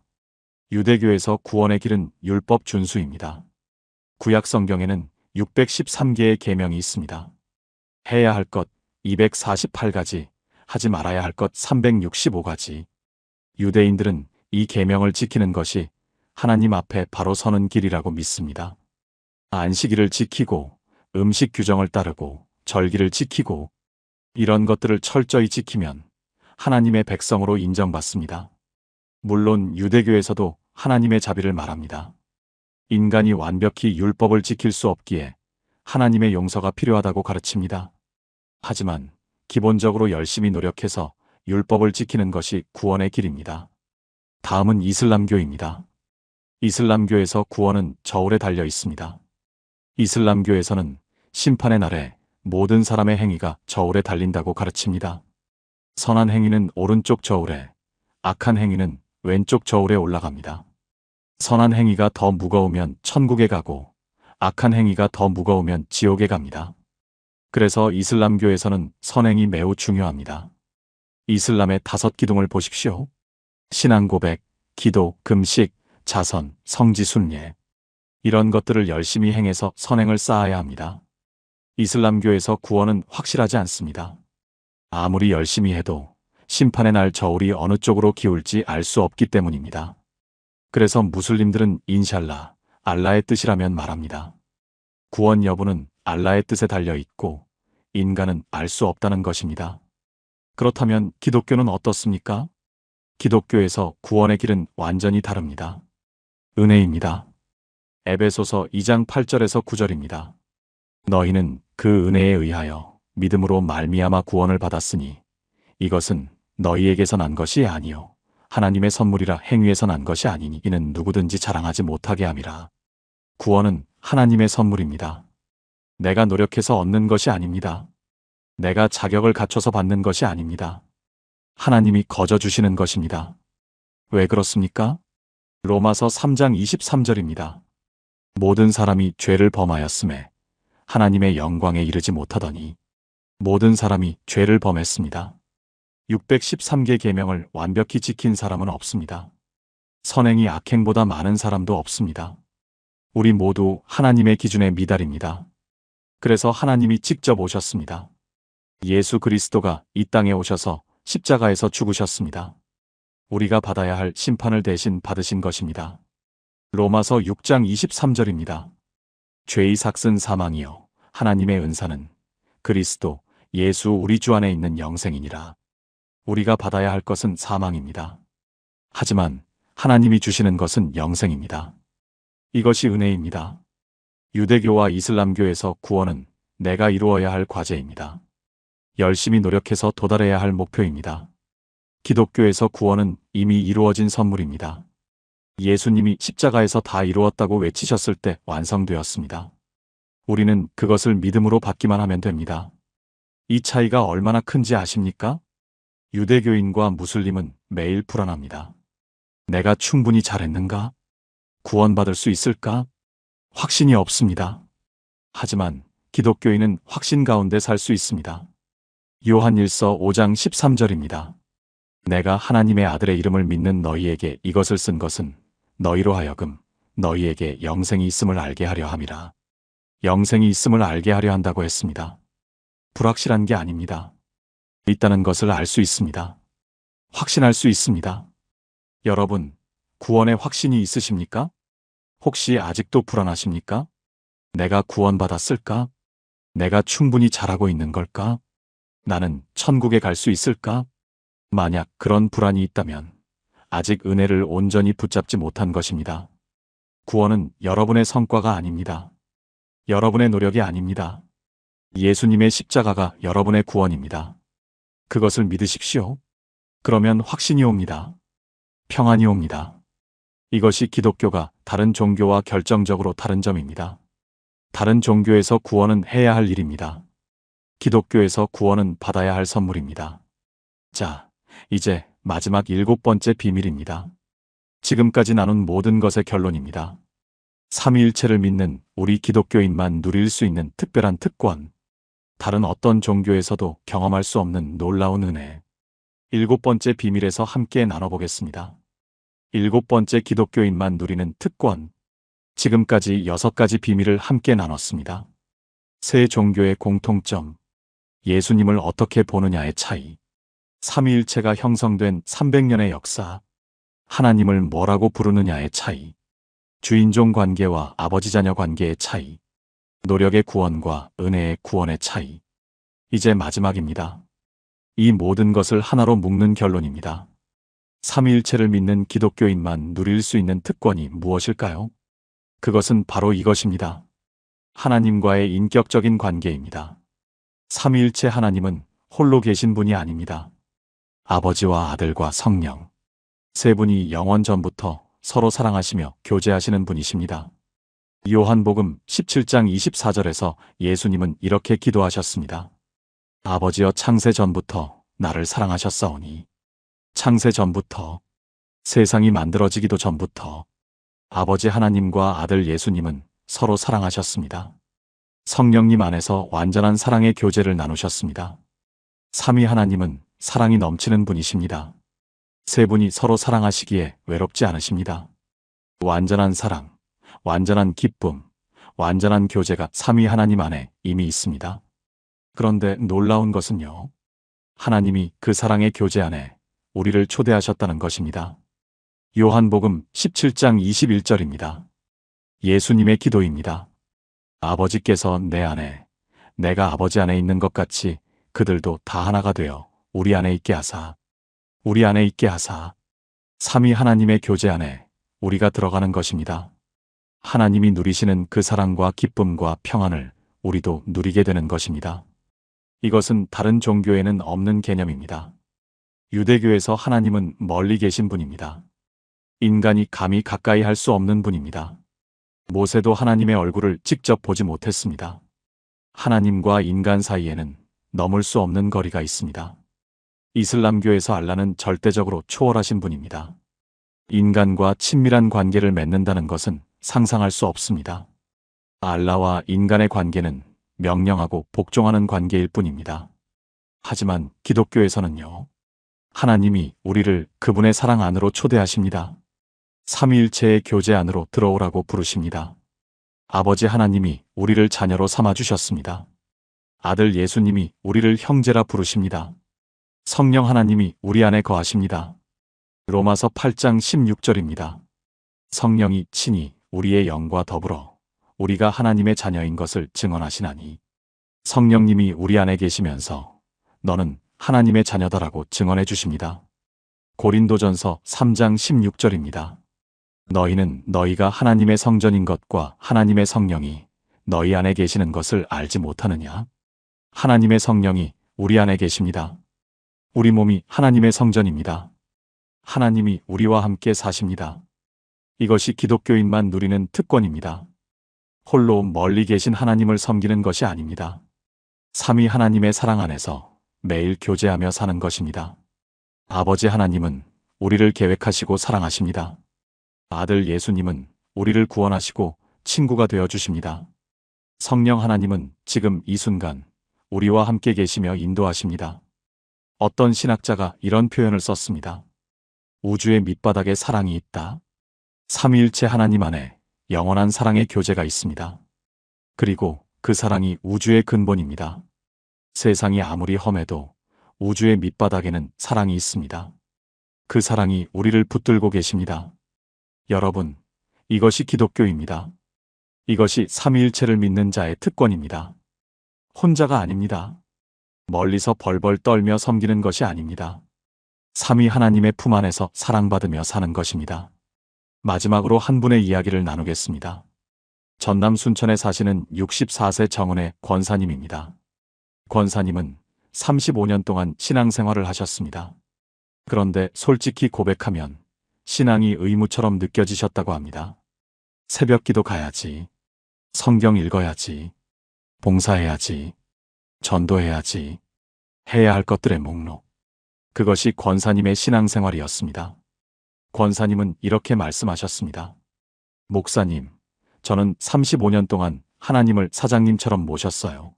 S1: 유대교에서 구원의 길은 율법 준수입니다. 구약 성경에는 613개의 계명이 있습니다. 해야 할 것 248가지, 하지 말아야 할 것 365가지. 유대인들은 이 계명을 지키는 것이 하나님 앞에 바로 서는 길이라고 믿습니다. 안식일을 지키고, 음식 규정을 따르고, 절기를 지키고, 이런 것들을 철저히 지키면 하나님의 백성으로 인정받습니다. 물론 유대교에서도 하나님의 자비를 말합니다. 인간이 완벽히 율법을 지킬 수 없기에 하나님의 용서가 필요하다고 가르칩니다. 하지만 기본적으로 열심히 노력해서 율법을 지키는 것이 구원의 길입니다. 다음은 이슬람교입니다. 이슬람교에서 구원은 저울에 달려 있습니다. 이슬람교에서는 심판의 날에 모든 사람의 행위가 저울에 달린다고 가르칩니다. 선한 행위는 오른쪽 저울에, 악한 행위는 왼쪽 저울에 올라갑니다. 선한 행위가 더 무거우면 천국에 가고, 악한 행위가 더 무거우면 지옥에 갑니다. 그래서 이슬람교에서는 선행이 매우 중요합니다. 이슬람의 5기둥을 보십시오. 신앙 고백, 기도, 금식, 자선, 성지 순례. 이런 것들을 열심히 행해서 선행을 쌓아야 합니다. 이슬람교에서 구원은 확실하지 않습니다. 아무리 열심히 해도 심판의 날 저울이 어느 쪽으로 기울지 알 수 없기 때문입니다. 그래서 무슬림들은 인샬라, 알라의 뜻이라면 말합니다. 구원 여부는 알라의 뜻에 달려 있고 인간은 알 수 없다는 것입니다. 그렇다면 기독교는 어떻습니까? 기독교에서 구원의 길은 완전히 다릅니다. 은혜입니다. 에베소서 2장 8절에서 9절입니다. 너희는 그 은혜에 의하여 믿음으로 말미암아 구원을 받았으니 이것은 너희에게서 난 것이 아니요 하나님의 선물이라 행위에서 난 것이 아니니 이는 누구든지 자랑하지 못하게 함이라. 구원은 하나님의 선물입니다. 내가 노력해서 얻는 것이 아닙니다. 내가 자격을 갖춰서 받는 것이 아닙니다. 하나님이 거저 주시는 것입니다. 왜 그렇습니까? 로마서 3장 23절입니다. 모든 사람이 죄를 범하였음에 하나님의 영광에 이르지 못하더니 모든 사람이 죄를 범했습니다. 613개 계명을 완벽히 지킨 사람은 없습니다. 선행이 악행보다 많은 사람도 없습니다. 우리 모두 하나님의 기준에 미달입니다. 그래서 하나님이 직접 오셨습니다. 예수 그리스도가 이 땅에 오셔서 십자가에서 죽으셨습니다. 우리가 받아야 할 심판을 대신 받으신 것입니다. 로마서 6장 23절입니다. 죄의 삭은 사망이요 하나님의 은사는 그리스도 예수 우리 주 안에 있는 영생이니라. 우리가 받아야 할 것은 사망입니다. 하지만 하나님이 주시는 것은 영생입니다. 이것이 은혜입니다. 유대교와 이슬람교에서 구원은 내가 이루어야 할 과제입니다. 열심히 노력해서 도달해야 할 목표입니다. 기독교에서 구원은 이미 이루어진 선물입니다. 예수님이 십자가에서 다 이루었다고 외치셨을 때 완성되었습니다. 우리는 그것을 믿음으로 받기만 하면 됩니다. 이 차이가 얼마나 큰지 아십니까? 유대교인과 무슬림은 매일 불안합니다. 내가 충분히 잘했는가? 구원받을 수 있을까? 확신이 없습니다. 하지만 기독교인은 확신 가운데 살 수 있습니다. 요한일서 5장 13절입니다. 내가 하나님의 아들의 이름을 믿는 너희에게 이것을 쓴 것은 너희로 하여금 너희에게 영생이 있음을 알게 하려 함이라. 영생이 있음을 알게 하려 한다고 했습니다. 불확실한 게 아닙니다. 있다는 것을 알 수 있습니다. 확신할 수 있습니다. 여러분, 구원에 확신이 있으십니까? 혹시 아직도 불안하십니까? 내가 구원받았을까? 내가 충분히 잘하고 있는 걸까? 나는 천국에 갈 수 있을까? 만약 그런 불안이 있다면 아직 은혜를 온전히 붙잡지 못한 것입니다. 구원은 여러분의 성과가 아닙니다. 여러분의 노력이 아닙니다. 예수님의 십자가가 여러분의 구원입니다. 그것을 믿으십시오. 그러면 확신이 옵니다. 평안이 옵니다. 이것이 기독교가 다른 종교와 결정적으로 다른 점입니다. 다른 종교에서 구원은 해야 할 일입니다. 기독교에서 구원은 받아야 할 선물입니다. 자, 이제 마지막 7번째 비밀입니다. 지금까지 나눈 모든 것의 결론입니다. 삼위일체를 믿는 우리 기독교인만 누릴 수 있는 특별한 특권. 다른 어떤 종교에서도 경험할 수 없는 놀라운 은혜. 7번째 비밀에서 함께 나눠보겠습니다. 7번째 기독교인만 누리는 특권. 지금까지 6가지 비밀을 함께 나눴습니다. 세 종교의 공통점. 예수님을 어떻게 보느냐의 차이. 삼위일체가 형성된 300년의 역사. 하나님을 뭐라고 부르느냐의 차이. 주인종 관계와 아버지 자녀 관계의 차이. 노력의 구원과 은혜의 구원의 차이. 이제 마지막입니다. 이 모든 것을 하나로 묶는 결론입니다. 삼위일체를 믿는 기독교인만 누릴 수 있는 특권이 무엇일까요? 그것은 바로 이것입니다. 하나님과의 인격적인 관계입니다. 삼위일체 하나님은 홀로 계신 분이 아닙니다. 아버지와 아들과 성령. 세 분이 영원 전부터 서로 사랑하시며 교제하시는 분이십니다. 요한복음 17장 24절에서 예수님은 이렇게 기도하셨습니다. 아버지여 창세 전부터 나를 사랑하셨사오니. 창세 전부터, 세상이 만들어지기도 전부터 아버지 하나님과 아들 예수님은 서로 사랑하셨습니다. 성령님 안에서 완전한 사랑의 교제를 나누셨습니다. 삼위 하나님은 사랑이 넘치는 분이십니다. 세 분이 서로 사랑하시기에 외롭지 않으십니다. 완전한 사랑, 완전한 기쁨, 완전한 교제가 삼위 하나님 안에 이미 있습니다. 그런데 놀라운 것은요. 하나님이 그 사랑의 교제 안에 우리를 초대하셨다는 것입니다. 요한복음 17장 21절입니다. 예수님의 기도입니다. 아버지께서 내 안에, 내가 아버지 안에 있는 것 같이 그들도 다 하나가 되어 우리 안에 있게 하사. 우리 안에 있게 하사. 삼위 하나님의 교제 안에 우리가 들어가는 것입니다. 하나님이 누리시는 그 사랑과 기쁨과 평안을 우리도 누리게 되는 것입니다. 이것은 다른 종교에는 없는 개념입니다. 유대교에서 하나님은 멀리 계신 분입니다. 인간이 감히 가까이 할 수 없는 분입니다. 모세도 하나님의 얼굴을 직접 보지 못했습니다. 하나님과 인간 사이에는 넘을 수 없는 거리가 있습니다. 이슬람교에서 알라는 절대적으로 초월하신 분입니다. 인간과 친밀한 관계를 맺는다는 것은 상상할 수 없습니다. 알라와 인간의 관계는 명령하고 복종하는 관계일 뿐입니다. 하지만 기독교에서는요. 하나님이 우리를 그분의 사랑 안으로 초대하십니다. 삼위일체의 교제 안으로 들어오라고 부르십니다. 아버지 하나님이 우리를 자녀로 삼아주셨습니다. 아들 예수님이 우리를 형제라 부르십니다. 성령 하나님이 우리 안에 거하십니다. 로마서 8장 16절입니다. 성령이 친히 우리의 영과 더불어 우리가 하나님의 자녀인 것을 증언하시나니. 성령님이 우리 안에 계시면서 너는 하나님의 자녀다라고 증언해 주십니다. 고린도전서 3장 16절입니다. 너희는 너희가 하나님의 성전인 것과 하나님의 성령이 너희 안에 계시는 것을 알지 못하느냐? 하나님의 성령이 우리 안에 계십니다. 우리 몸이 하나님의 성전입니다. 하나님이 우리와 함께 사십니다. 이것이 기독교인만 누리는 특권입니다. 홀로 멀리 계신 하나님을 섬기는 것이 아닙니다. 삼위 하나님의 사랑 안에서 매일 교제하며 사는 것입니다. 아버지 하나님은 우리를 계획하시고 사랑하십니다. 아들 예수님은 우리를 구원하시고 친구가 되어 주십니다. 성령 하나님은 지금 이 순간 우리와 함께 계시며 인도하십니다. 어떤 신학자가 이런 표현을 썼습니다. 우주의 밑바닥에 사랑이 있다. 삼위일체 하나님 안에 영원한 사랑의 교제가 있습니다. 그리고 그 사랑이 우주의 근본입니다. 세상이 아무리 험해도 우주의 밑바닥에는 사랑이 있습니다. 그 사랑이 우리를 붙들고 계십니다. 여러분, 이것이 기독교입니다. 이것이 삼위일체를 믿는 자의 특권입니다. 혼자가 아닙니다. 멀리서 벌벌 떨며 섬기는 것이 아닙니다. 삼위 하나님의 품 안에서 사랑받으며 사는 것입니다. 마지막으로 한 분의 이야기를 나누겠습니다. 전남 순천에 사시는 64세 정은혜 권사님입니다. 권사님은 35년 동안 신앙생활을 하셨습니다. 그런데 솔직히 고백하면 신앙이 의무처럼 느껴지셨다고 합니다. 새벽 기도 가야지, 성경 읽어야지, 봉사해야지, 전도해야지, 해야 할 것들의 목록. 그것이 권사님의 신앙생활이었습니다. 권사님은 이렇게 말씀하셨습니다. 목사님, 저는 35년 동안 하나님을 사장님처럼 모셨어요.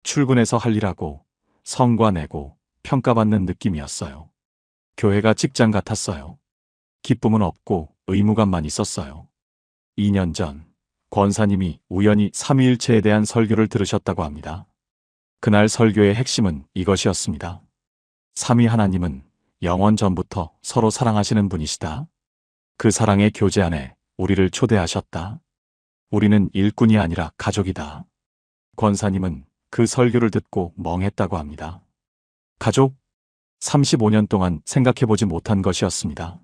S1: 출근해서 할 일하고 성과 내고 평가받는 느낌이었어요. 교회가 직장 같았어요. 기쁨은 없고 의무감만 있었어요. 2년 전 권사님이 우연히 삼위일체에 대한 설교를 들으셨다고 합니다. 그날 설교의 핵심은 이것이었습니다. 삼위 하나님은 영원 전부터 서로 사랑하시는 분이시다. 그 사랑의 교제 안에 우리를 초대하셨다. 우리는 일꾼이 아니라 가족이다. 권사님은 그 설교를 듣고 멍했다고 합니다. 가족? 35년 동안 생각해보지 못한 것이었습니다.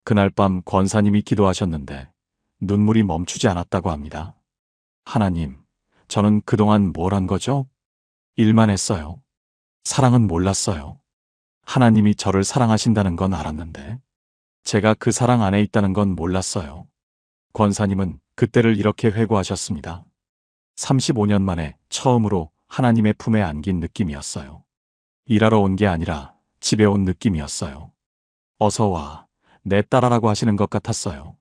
S1: 그날 밤 권사님이 기도하셨는데 눈물이 멈추지 않았다고 합니다. 하나님, 저는 그동안 뭘 한 거죠? 일만 했어요. 사랑은 몰랐어요. 하나님이 저를 사랑하신다는 건 알았는데 제가 그 사랑 안에 있다는 건 몰랐어요. 권사님은 그때를 이렇게 회고하셨습니다. 35년 만에 처음으로 하나님의 품에 안긴 느낌이었어요. 일하러 온 게 아니라 집에 온 느낌이었어요. 어서 와, 내 딸아라고 하시는 것 같았어요.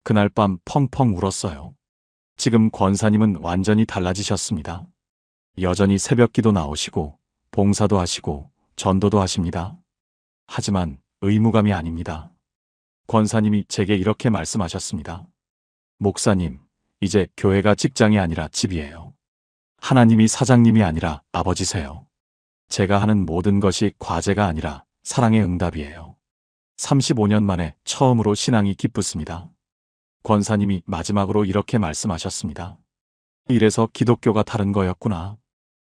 S1: 그날 밤 펑펑 울었어요. 지금 권사님은 완전히 달라지셨습니다. 여전히 새벽기도 나오시고 봉사도 하시고 전도도 하십니다. 하지만 의무감이 아닙니다. 권사님이 제게 이렇게 말씀하셨습니다. 목사님, 이제 교회가 직장이 아니라 집이에요. 하나님이 사장님이 아니라 아버지세요. 제가 하는 모든 것이 과제가 아니라 사랑의 응답이에요. 35년 만에 처음으로 신앙이 기쁘습니다. 권사님이 마지막으로 이렇게 말씀하셨습니다. 이래서 기독교가 다른 거였구나.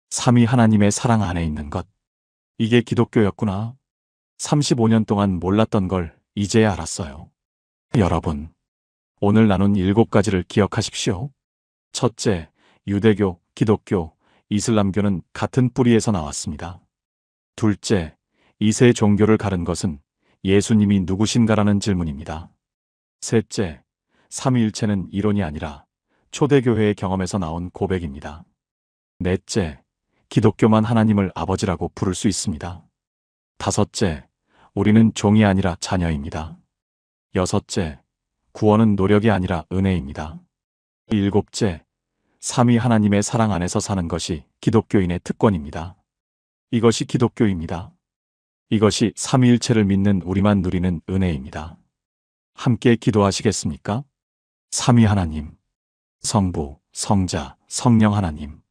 S1: 삼위 하나님의 사랑 안에 있는 것. 이게 기독교였구나. 35년 동안 몰랐던 걸 이제야 알았어요. 여러분, 오늘 나눈 7가지를 기억하십시오. 첫째, 유대교, 기독교, 이슬람교는 같은 뿌리에서 나왔습니다. 둘째, 이 세 종교를 가른 것은 예수님이 누구신가라는 질문입니다. 셋째, 삼위일체는 이론이 아니라 초대교회의 경험에서 나온 고백입니다. 넷째, 기독교만 하나님을 아버지라고 부를 수 있습니다. 다섯째, 우리는 종이 아니라 자녀입니다. 여섯째, 구원은 노력이 아니라 은혜입니다. 일곱째, 삼위 하나님의 사랑 안에서 사는 것이 기독교인의 특권입니다. 이것이 기독교입니다. 이것이 삼위일체를 믿는 우리만 누리는 은혜입니다. 함께 기도하시겠습니까? 삼위 하나님, 성부, 성자, 성령 하나님,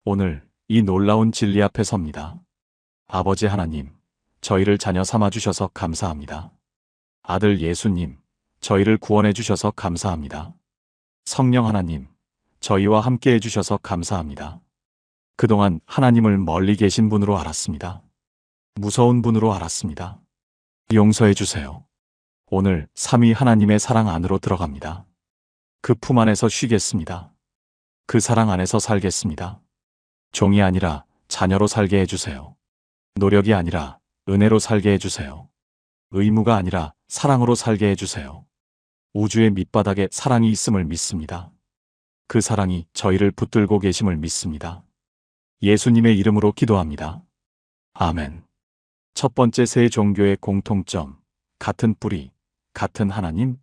S1: 오늘 이 놀라운 진리 앞에 섭니다. 아버지 하나님, 저희를 자녀 삼아주셔서 감사합니다. 아들 예수님, 저희를 구원해 주셔서 감사합니다. 성령 하나님, 저희와 함께 해주셔서 감사합니다. 그동안 하나님을 멀리 계신 분으로 알았습니다. 무서운 분으로 알았습니다. 용서해 주세요. 오늘 삼위 하나님의 사랑 안으로 들어갑니다. 그 품 안에서 쉬겠습니다. 그 사랑 안에서 살겠습니다. 종이 아니라 자녀로 살게 해주세요. 노력이 아니라 은혜로 살게 해주세요. 의무가 아니라 사랑으로 살게 해주세요. 우주의 밑바닥에 사랑이 있음을 믿습니다. 그 사랑이 저희를 붙들고 계심을 믿습니다. 예수님의 이름으로 기도합니다. 아멘. 첫 번째 세 종교의 공통점, 같은 뿌리, 같은 하나님.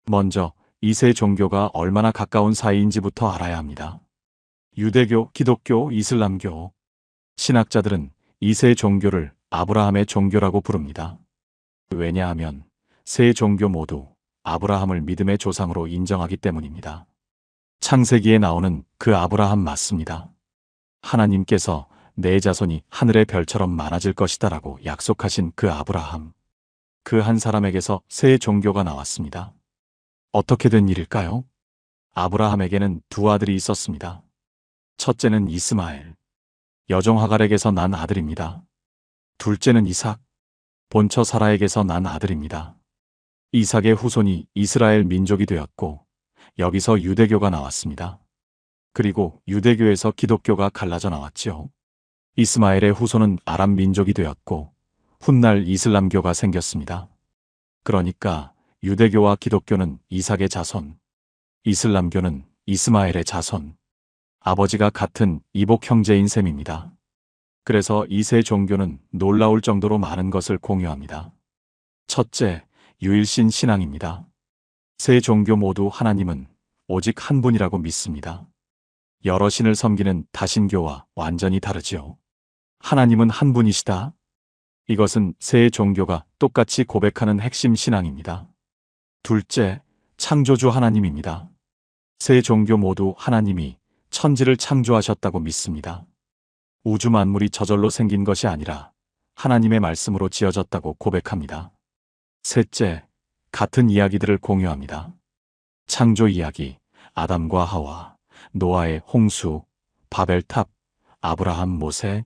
S1: 먼저 이 세 종교가 얼마나 가까운 사이인지부터 알아야 합니다. 유대교, 기독교, 이슬람교. 신학자들은 이 세 종교를 아브라함의 종교라고 부릅니다. 왜냐하면 세 종교 모두 아브라함을 믿음의 조상으로 인정하기 때문입니다. 창세기에 나오는 그 아브라함 맞습니다. 하나님께서 내 자손이 하늘의 별처럼 많아질 것이다라고 약속하신 그 아브라함. 그 한 사람에게서 새 종교가 나왔습니다. 어떻게 된 일일까요? 아브라함에게는 두 아들이 있었습니다. 첫째는 이스마엘, 여종 하갈에게서 난 아들입니다. 둘째는 이삭, 본처 사라에게서 난 아들입니다. 이삭의 후손이 이스라엘 민족이 되었고 여기서 유대교가 나왔습니다. 그리고 유대교에서 기독교가 갈라져 나왔지요. 이스마엘의 후손은 아람 민족이 되었고 훗날 이슬람교가 생겼습니다. 그러니까 유대교와 기독교는 이삭의 자손, 이슬람교는 이스마엘의 자손, 아버지가 같은 이복 형제인 셈입니다. 그래서 이 세 종교는 놀라울 정도로 많은 것을 공유합니다. 첫째, 유일신 신앙입니다. 세 종교 모두 하나님은 오직 한 분이라고 믿습니다. 여러 신을 섬기는 다신교와 완전히 다르지요. 하나님은 한 분이시다. 이것은 세 종교가 똑같이 고백하는 핵심 신앙입니다. 둘째, 창조주 하나님입니다. 세 종교 모두 하나님이 천지를 창조하셨다고 믿습니다. 우주 만물이 저절로 생긴 것이 아니라 하나님의 말씀으로 지어졌다고 고백합니다. 셋째, 같은 이야기들을 공유합니다. 창조 이야기, 아담과 하와, 노아의 홍수, 바벨탑, 아브라함, 모세.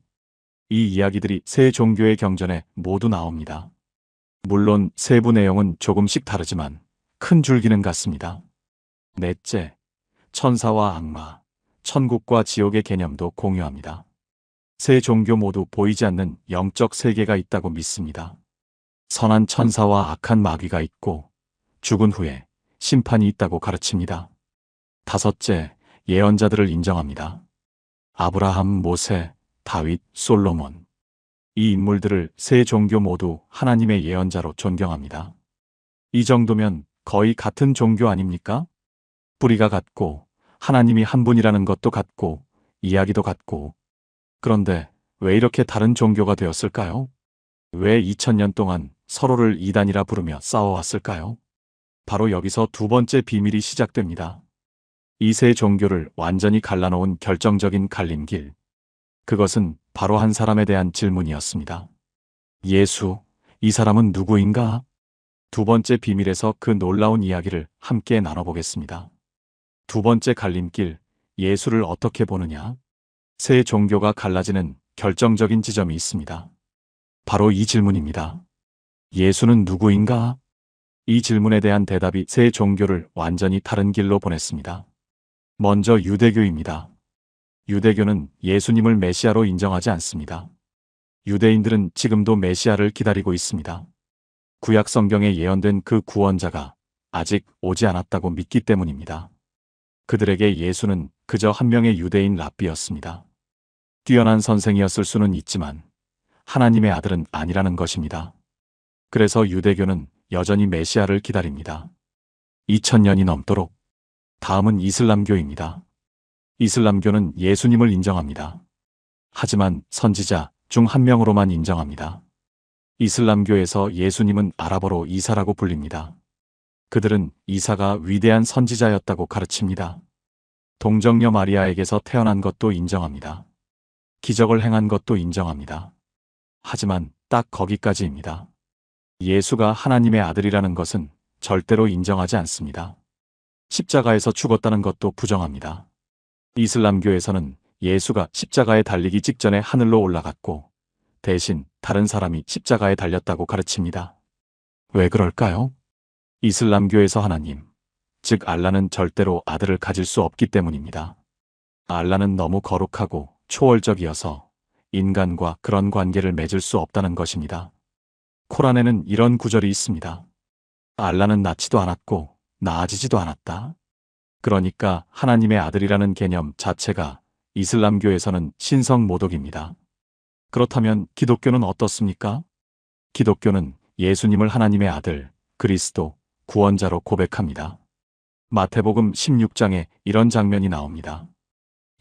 S1: 이 이야기들이 세 종교의 경전에 모두 나옵니다. 물론 세부 내용은 조금씩 다르지만 큰 줄기는 같습니다. 넷째, 천사와 악마, 천국과 지옥의 개념도 공유합니다. 세 종교 모두 보이지 않는 영적 세계가 있다고 믿습니다. 선한 천사와 악한 마귀가 있고 죽은 후에 심판이 있다고 가르칩니다. 다섯째, 예언자들을 인정합니다. 아브라함, 모세, 다윗, 솔로몬. 이 인물들을 세 종교 모두 하나님의 예언자로 존경합니다. 이 정도면 거의 같은 종교 아닙니까? 뿌리가 같고 하나님이 한 분이라는 것도 같고 이야기도 같고. 그런데 왜 이렇게 다른 종교가 되었을까요? 왜 2000년 동안 서로를 이단이라 부르며 싸워왔을까요? 바로 여기서 두 번째 비밀이 시작됩니다. 이 세 종교를 완전히 갈라놓은 결정적인 갈림길. 그것은 바로 한 사람에 대한 질문이었습니다. 예수, 이 사람은 누구인가? 두 번째 비밀에서 그 놀라운 이야기를 함께 나눠보겠습니다. 두 번째 갈림길, 예수를 어떻게 보느냐? 세 종교가 갈라지는 결정적인 지점이 있습니다. 바로 이 질문입니다. 예수는 누구인가? 이 질문에 대한 대답이 세 종교를 완전히 다른 길로 보냈습니다. 먼저 유대교입니다. 유대교는 예수님을 메시아로 인정하지 않습니다. 유대인들은 지금도 메시아를 기다리고 있습니다. 구약 성경에 예언된 그 구원자가 아직 오지 않았다고 믿기 때문입니다. 그들에게 예수는 그저 한 명의 유대인 랍비였습니다. 뛰어난 선생이었을 수는 있지만 하나님의 아들은 아니라는 것입니다. 그래서 유대교는 여전히 메시아를 기다립니다. 2000년이 넘도록. 다음은 이슬람교입니다. 이슬람교는 예수님을 인정합니다. 하지만 선지자 중 한 명으로만 인정합니다. 이슬람교에서 예수님은 아랍어로 이사라고 불립니다. 그들은 이사가 위대한 선지자였다고 가르칩니다. 동정녀 마리아에게서 태어난 것도 인정합니다. 기적을 행한 것도 인정합니다. 하지만 딱 거기까지입니다. 예수가 하나님의 아들이라는 것은 절대로 인정하지 않습니다. 십자가에서 죽었다는 것도 부정합니다. 이슬람교에서는 예수가 십자가에 달리기 직전에 하늘로 올라갔고 대신 다른 사람이 십자가에 달렸다고 가르칩니다. 왜 그럴까요? 이슬람교에서 하나님, 즉 알라는 절대로 아들을 가질 수 없기 때문입니다. 알라는 너무 거룩하고 초월적이어서 인간과 그런 관계를 맺을 수 없다는 것입니다. 코란에는 이런 구절이 있습니다. 알라는 낳지도 않았고 나아지지도 않았다. 그러니까 하나님의 아들이라는 개념 자체가 이슬람교에서는 신성 모독입니다. 그렇다면 기독교는 어떻습니까? 기독교는 예수님을 하나님의 아들, 그리스도, 구원자로 고백합니다. 마태복음 16장에 이런 장면이 나옵니다.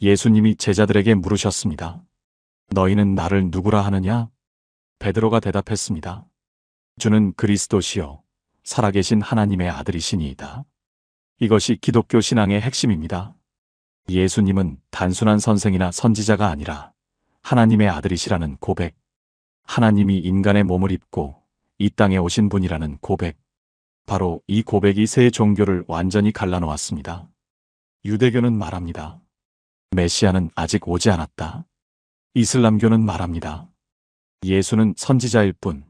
S1: 예수님이 제자들에게 물으셨습니다. 너희는 나를 누구라 하느냐? 베드로가 대답했습니다. 주는 그리스도시요 살아계신 하나님의 아들이시니이다. 이것이 기독교 신앙의 핵심입니다. 예수님은 단순한 선생이나 선지자가 아니라 하나님의 아들이시라는 고백, 하나님이 인간의 몸을 입고 이 땅에 오신 분이라는 고백, 바로 이 고백이 새 종교를 완전히 갈라놓았습니다. 유대교는 말합니다. 메시아는 아직 오지 않았다. 이슬람교는 말합니다. 예수는 선지자일 뿐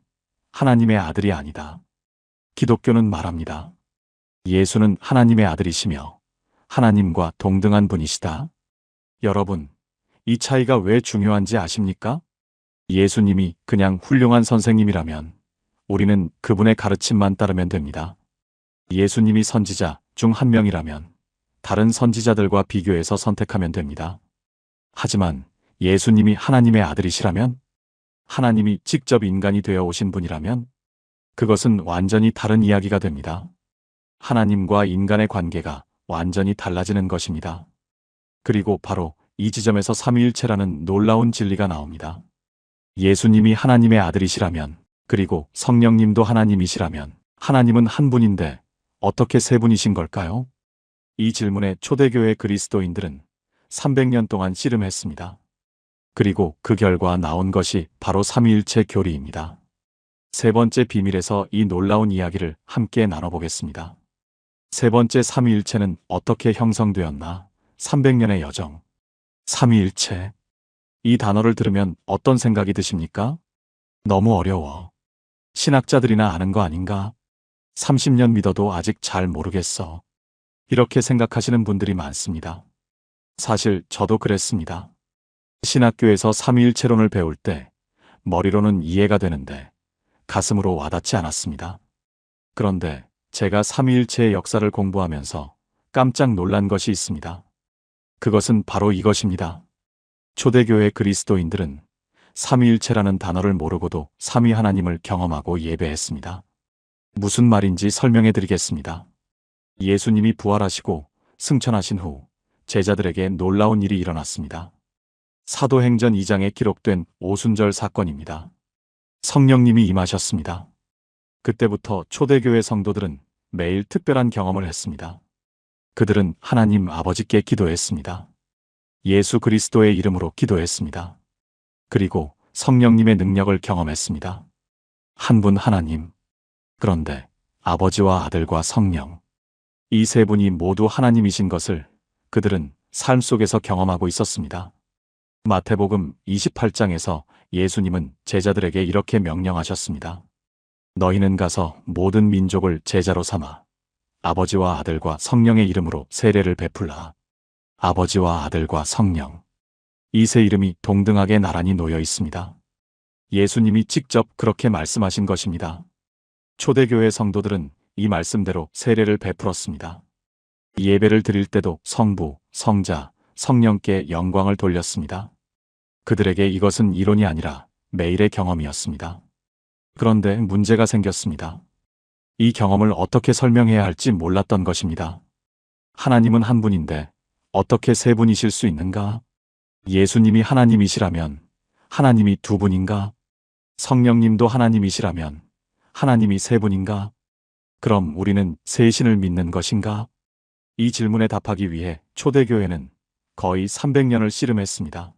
S1: 하나님의 아들이 아니다. 기독교는 말합니다. 예수는 하나님의 아들이시며 하나님과 동등한 분이시다. 여러분, 이 차이가 왜 중요한지 아십니까? 예수님이 그냥 훌륭한 선생님이라면 우리는 그분의 가르침만 따르면 됩니다. 예수님이 선지자 중 한 명이라면 다른 선지자들과 비교해서 선택하면 됩니다. 하지만 예수님이 하나님의 아들이시라면, 하나님이 직접 인간이 되어 오신 분이라면 그것은 완전히 다른 이야기가 됩니다. 하나님과 인간의 관계가 완전히 달라지는 것입니다. 그리고 바로 이 지점에서 삼위일체라는 놀라운 진리가 나옵니다. 예수님이 하나님의 아들이시라면, 그리고 성령님도 하나님이시라면 하나님은 한 분인데 어떻게 세 분이신 걸까요? 이 질문에 초대교회 그리스도인들은 300년 동안 씨름했습니다. 그리고 그 결과 나온 것이 바로 삼위일체 교리입니다. 세 번째 비밀에서 이 놀라운 이야기를 함께 나눠보겠습니다. 세 번째, 삼위일체는 어떻게 형성되었나? 300년의 여정. 삼위일체. 이 단어를 들으면 어떤 생각이 드십니까? 너무 어려워. 신학자들이나 아는 거 아닌가? 30년 믿어도 아직 잘 모르겠어. 이렇게 생각하시는 분들이 많습니다. 사실 저도 그랬습니다. 신학교에서 삼위일체론을 배울 때 머리로는 이해가 되는데 가슴으로 와닿지 않았습니다. 그런데 제가 삼위일체의 역사를 공부하면서 깜짝 놀란 것이 있습니다. 그것은 바로 이것입니다. 초대교회 그리스도인들은 삼위일체라는 단어를 모르고도 삼위 하나님을 경험하고 예배했습니다. 무슨 말인지 설명해 드리겠습니다. 예수님이 부활하시고 승천하신 후 제자들에게 놀라운 일이 일어났습니다. 사도행전 2장에 기록된 오순절 사건입니다. 성령님이 임하셨습니다. 그때부터 초대교회 성도들은 매일 특별한 경험을 했습니다. 그들은 하나님 아버지께 기도했습니다. 예수 그리스도의 이름으로 기도했습니다. 그리고 성령님의 능력을 경험했습니다. 한 분 하나님. 그런데 아버지와 아들과 성령, 이 세 분이 모두 하나님이신 것을 그들은 삶 속에서 경험하고 있었습니다. 마태복음 28장에서 예수님은 제자들에게 이렇게 명령하셨습니다. 너희는 가서 모든 민족을 제자로 삼아 아버지와 아들과 성령의 이름으로 세례를 베풀라. 아버지와 아들과 성령. 이 세 이름이 동등하게 나란히 놓여 있습니다. 예수님이 직접 그렇게 말씀하신 것입니다. 초대교회 성도들은 이 말씀대로 세례를 베풀었습니다. 예배를 드릴 때도 성부, 성자, 성령께 영광을 돌렸습니다. 그들에게 이것은 이론이 아니라 매일의 경험이었습니다. 그런데 문제가 생겼습니다. 이 경험을 어떻게 설명해야 할지 몰랐던 것입니다. 하나님은 한 분인데 어떻게 세 분이실 수 있는가? 예수님이 하나님이시라면 하나님이 두 분인가? 성령님도 하나님이시라면 하나님이 세 분인가? 그럼 우리는 세 신을 믿는 것인가? 이 질문에 답하기 위해 초대교회는 거의 300년을 씨름했습니다.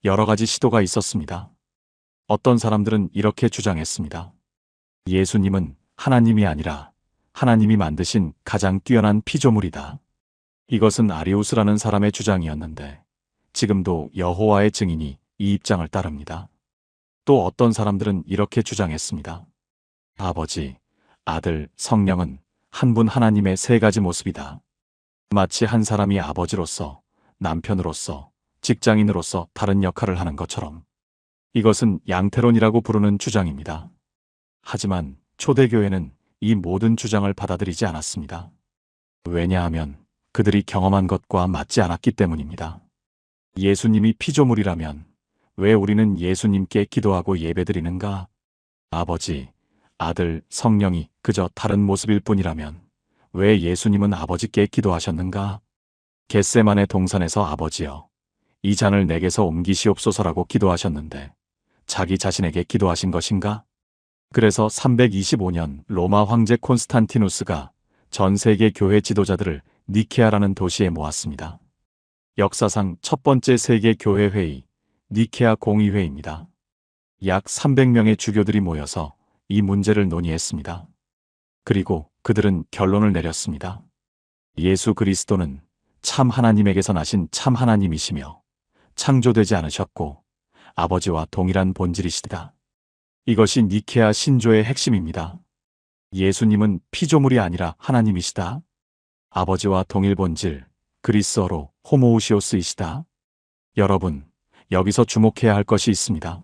S1: 여러 가지 시도가 있었습니다. 어떤 사람들은 이렇게 주장했습니다. 예수님은 하나님이 아니라 하나님이 만드신 가장 뛰어난 피조물이다. 이것은 아리우스라는 사람의 주장이었는데 지금도 여호와의 증인이 이 입장을 따릅니다. 또 어떤 사람들은 이렇게 주장했습니다. 아버지, 아들, 성령은 한 분 하나님의 세 가지 모습이다. 마치 한 사람이 아버지로서, 남편으로서, 직장인으로서 다른 역할을 하는 것처럼. 이것은 양태론이라고 부르는 주장입니다. 하지만 초대교회는 이 모든 주장을 받아들이지 않았습니다. 왜냐하면 그들이 경험한 것과 맞지 않았기 때문입니다. 예수님이 피조물이라면 왜 우리는 예수님께 기도하고 예배드리는가? 아버지, 아들, 성령이 그저 다른 모습일 뿐이라면 왜 예수님은 아버지께 기도하셨는가? 겟세마네 동산에서 아버지여, 이 잔을 내게서 옮기시옵소서라고 기도하셨는데 자기 자신에게 기도하신 것인가? 그래서 325년 로마 황제 콘스탄티누스가 전 세계 교회 지도자들을 니케아라는 도시에 모았습니다. 역사상 첫 번째 세계 교회 회의, 니케아 공의회입니다. 약 300명의 주교들이 모여서 이 문제를 논의했습니다. 그리고 그들은 결론을 내렸습니다. 예수 그리스도는 참 하나님에게서 나신 참 하나님이시며 창조되지 않으셨고 아버지와 동일한 본질이시다. 이것이 니케아 신조의 핵심입니다. 예수님은 피조물이 아니라 하나님이시다. 아버지와 동일 본질, 그리스어로 호모우시오스이시다. 여러분, 여기서 주목해야 할 것이 있습니다.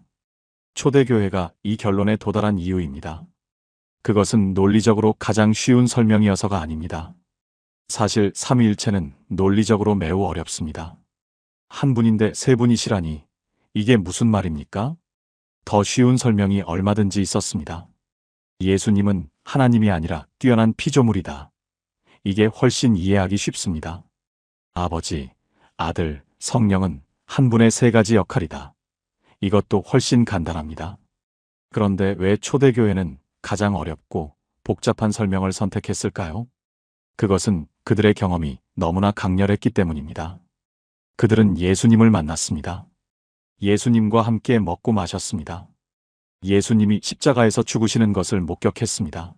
S1: 초대교회가 이 결론에 도달한 이유입니다. 그것은 논리적으로 가장 쉬운 설명이어서가 아닙니다. 사실 삼위일체는 논리적으로 매우 어렵습니다. 한 분인데 세 분이시라니 이게 무슨 말입니까? 더 쉬운 설명이 얼마든지 있었습니다. 예수님은 하나님이 아니라 뛰어난 피조물이다. 이게 훨씬 이해하기 쉽습니다. 아버지, 아들, 성령은 한 분의 세 가지 역할이다. 이것도 훨씬 간단합니다. 그런데 왜 초대교회는 가장 어렵고 복잡한 설명을 선택했을까요? 그것은 그들의 경험이 너무나 강렬했기 때문입니다. 그들은 예수님을 만났습니다. 예수님과 함께 먹고 마셨습니다. 예수님이 십자가에서 죽으시는 것을 목격했습니다.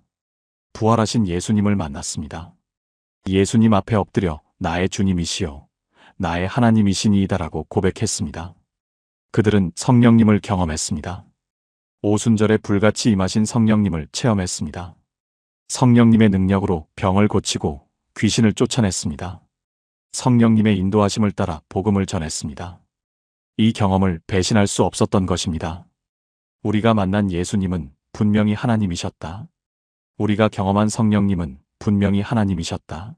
S1: 부활하신 예수님을 만났습니다. 예수님 앞에 엎드려 나의 주님이시요, 나의 하나님이시니이다라고 고백했습니다. 그들은 성령님을 경험했습니다. 오순절에 불같이 임하신 성령님을 체험했습니다. 성령님의 능력으로 병을 고치고 귀신을 쫓아냈습니다. 성령님의 인도하심을 따라 복음을 전했습니다. 이 경험을 배신할 수 없었던 것입니다. 우리가 만난 예수님은 분명히 하나님이셨다. 우리가 경험한 성령님은 분명히 하나님이셨다.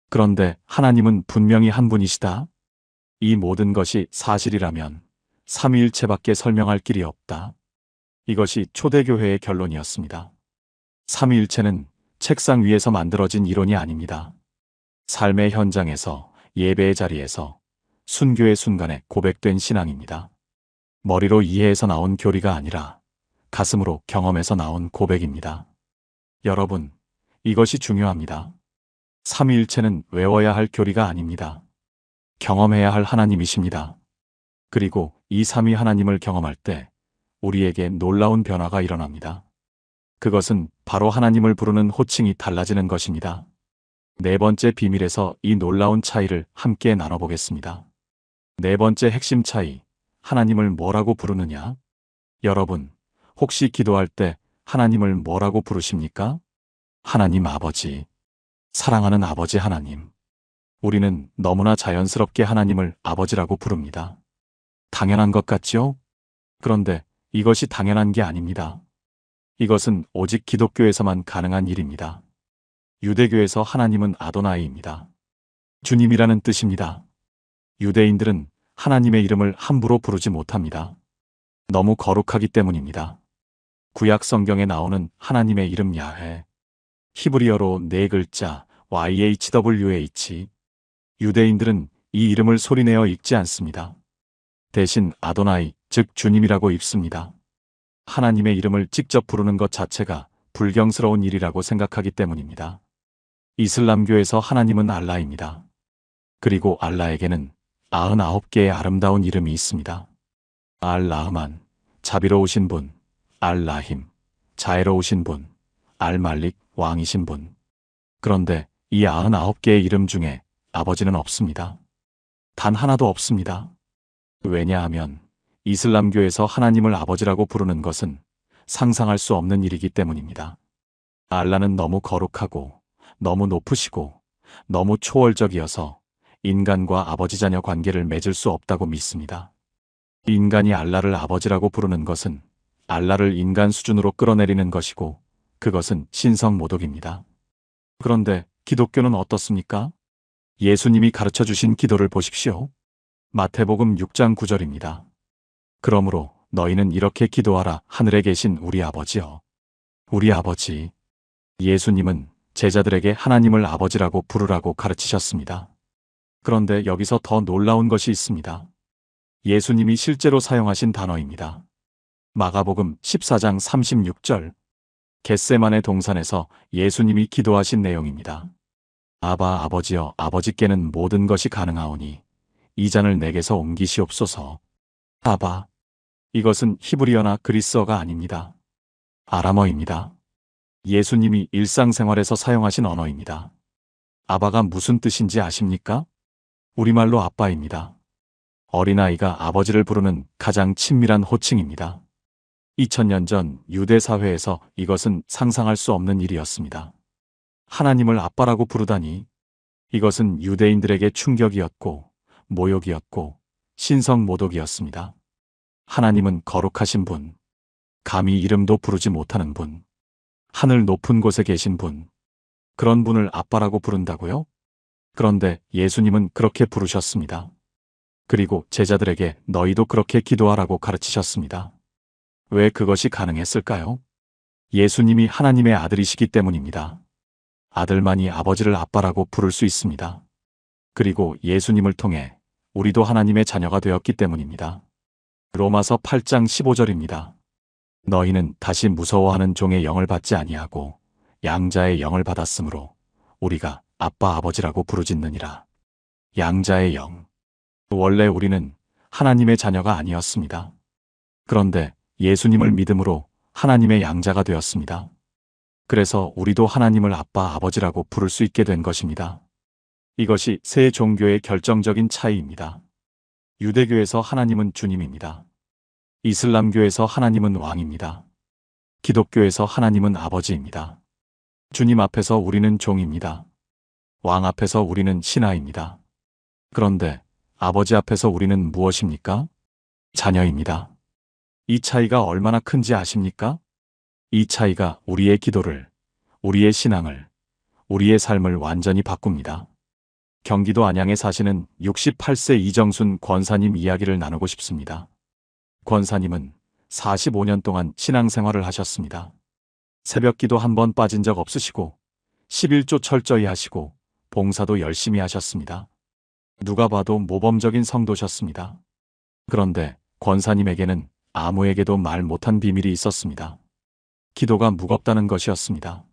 S1: 그런데 하나님은 분명히 한 분이시다. 이 모든 것이 사실이라면 삼위일체밖에 설명할 길이 없다. 이것이 초대교회의 결론이었습니다. 삼위일체는 책상 위에서 만들어진 이론이 아닙니다. 삶의 현장에서, 예배의 자리에서, 순교의 순간에 고백된 신앙입니다. 머리로 이해해서 나온 교리가 아니라 가슴으로 경험해서 나온 고백입니다. 여러분, 이것이 중요합니다. 삼위일체는 외워야 할 교리가 아닙니다. 경험해야 할 하나님이십니다. 그리고 이 삼위 하나님을 경험할 때 우리에게 놀라운 변화가 일어납니다. 그것은 바로 하나님을 부르는 호칭이 달라지는 것입니다. 네 번째 비밀에서 이 놀라운 차이를 함께 나눠보겠습니다. 네 번째 핵심 차이, 하나님을 뭐라고 부르느냐? 여러분, 혹시 기도할 때 하나님을 뭐라고 부르십니까? 하나님 아버지, 사랑하는 아버지 하나님. 우리는 너무나 자연스럽게 하나님을 아버지라고 부릅니다. 당연한 것 같죠? 그런데 이것이 당연한 게 아닙니다. 이것은 오직 기독교에서만 가능한 일입니다. 유대교에서 하나님은 아도나이입니다. 주님이라는 뜻입니다. 유대인들은 하나님의 이름을 함부로 부르지 못합니다. 너무 거룩하기 때문입니다. 구약 성경에 나오는 하나님의 이름 야훼, 히브리어로 네 글자 YHWH. 유대인들은 이 이름을 소리내어 읽지 않습니다. 대신 아도나이, 즉 주님이라고 읽습니다. 하나님의 이름을 직접 부르는 것 자체가 불경스러운 일이라고 생각하기 때문입니다. 이슬람교에서 하나님은 알라입니다. 그리고 알라에게는 99개의 아름다운 이름이 있습니다. 알-라흐만, 자비로우신 분, 알-라힘, 자애로우신 분, 알-말릭, 왕이신 분. 그런데 이 99개의 이름 중에 아버지는 없습니다. 단 하나도 없습니다. 왜냐하면 이슬람교에서 하나님을 아버지라고 부르는 것은 상상할 수 없는 일이기 때문입니다. 알라는 너무 거룩하고 너무 높으시고 너무 초월적이어서 인간과 아버지 자녀 관계를 맺을 수 없다고 믿습니다. 인간이 알라를 아버지라고 부르는 것은 알라를 인간 수준으로 끌어내리는 것이고 그것은 신성모독입니다. 그런데 기독교는 어떻습니까? 예수님이 가르쳐 주신 기도를 보십시오. 마태복음 6장 9절입니다. 그러므로 너희는 이렇게 기도하라. 하늘에 계신 우리 아버지여. 우리 아버지. 예수님은 제자들에게 하나님을 아버지라고 부르라고 가르치셨습니다. 그런데 여기서 더 놀라운 것이 있습니다. 예수님이 실제로 사용하신 단어입니다. 마가복음 14장 36절. 겟세마네 동산에서 예수님이 기도하신 내용입니다. 아바 아버지여, 아버지께는 모든 것이 가능하오니 이 잔을 내게서 옮기시옵소서. 아바. 이것은 히브리어나 그리스어가 아닙니다. 아람어입니다. 예수님이 일상생활에서 사용하신 언어입니다. 아바가 무슨 뜻인지 아십니까? 우리말로 아빠입니다. 어린아이가 아버지를 부르는 가장 친밀한 호칭입니다. 2000년 전 유대 사회에서 이것은 상상할 수 없는 일이었습니다. 하나님을 아빠라고 부르다니. 이것은 유대인들에게 충격이었고 모욕이었고 신성모독이었습니다. 하나님은 거룩하신 분, 감히 이름도 부르지 못하는 분, 하늘 높은 곳에 계신 분, 그런 분을 아빠라고 부른다고요? 그런데 예수님은 그렇게 부르셨습니다. 그리고 제자들에게 너희도 그렇게 기도하라고 가르치셨습니다. 왜 그것이 가능했을까요? 예수님이 하나님의 아들이시기 때문입니다. 아들만이 아버지를 아빠라고 부를 수 있습니다. 그리고 예수님을 통해 우리도 하나님의 자녀가 되었기 때문입니다. 로마서 8장 15절입니다. 너희는 다시 무서워하는 종의 영을 받지 아니하고 양자의 영을 받았으므로 우리가 아빠 아버지라고 부르짖느니라. 양자의 영. 원래 우리는 하나님의 자녀가 아니었습니다. 그런데 예수님을 믿음으로 하나님의 양자가 되었습니다. 그래서 우리도 하나님을 아빠 아버지라고 부를 수 있게 된 것입니다. 이것이 새 종교의 결정적인 차이입니다. 유대교에서 하나님은 주님입니다. 이슬람교에서 하나님은 왕입니다. 기독교에서 하나님은 아버지입니다. 주님 앞에서 우리는 종입니다. 왕 앞에서 우리는 신하입니다. 그런데 아버지 앞에서 우리는 무엇입니까? 자녀입니다. 이 차이가 얼마나 큰지 아십니까? 이 차이가 우리의 기도를, 우리의 신앙을, 우리의 삶을 완전히 바꿉니다. 경기도 안양에 사시는 68세 이정순 권사님 이야기를 나누고 싶습니다. 권사님은 45년 동안 신앙생활을 하셨습니다. 새벽기도 한 번 빠진 적 없으시고 11조 철저히 하시고 봉사도 열심히 하셨습니다. 누가 봐도 모범적인 성도셨습니다. 그런데 권사님에게는 아무에게도 말 못한 비밀이 있었습니다. 기도가 무겁다는 것이었습니다.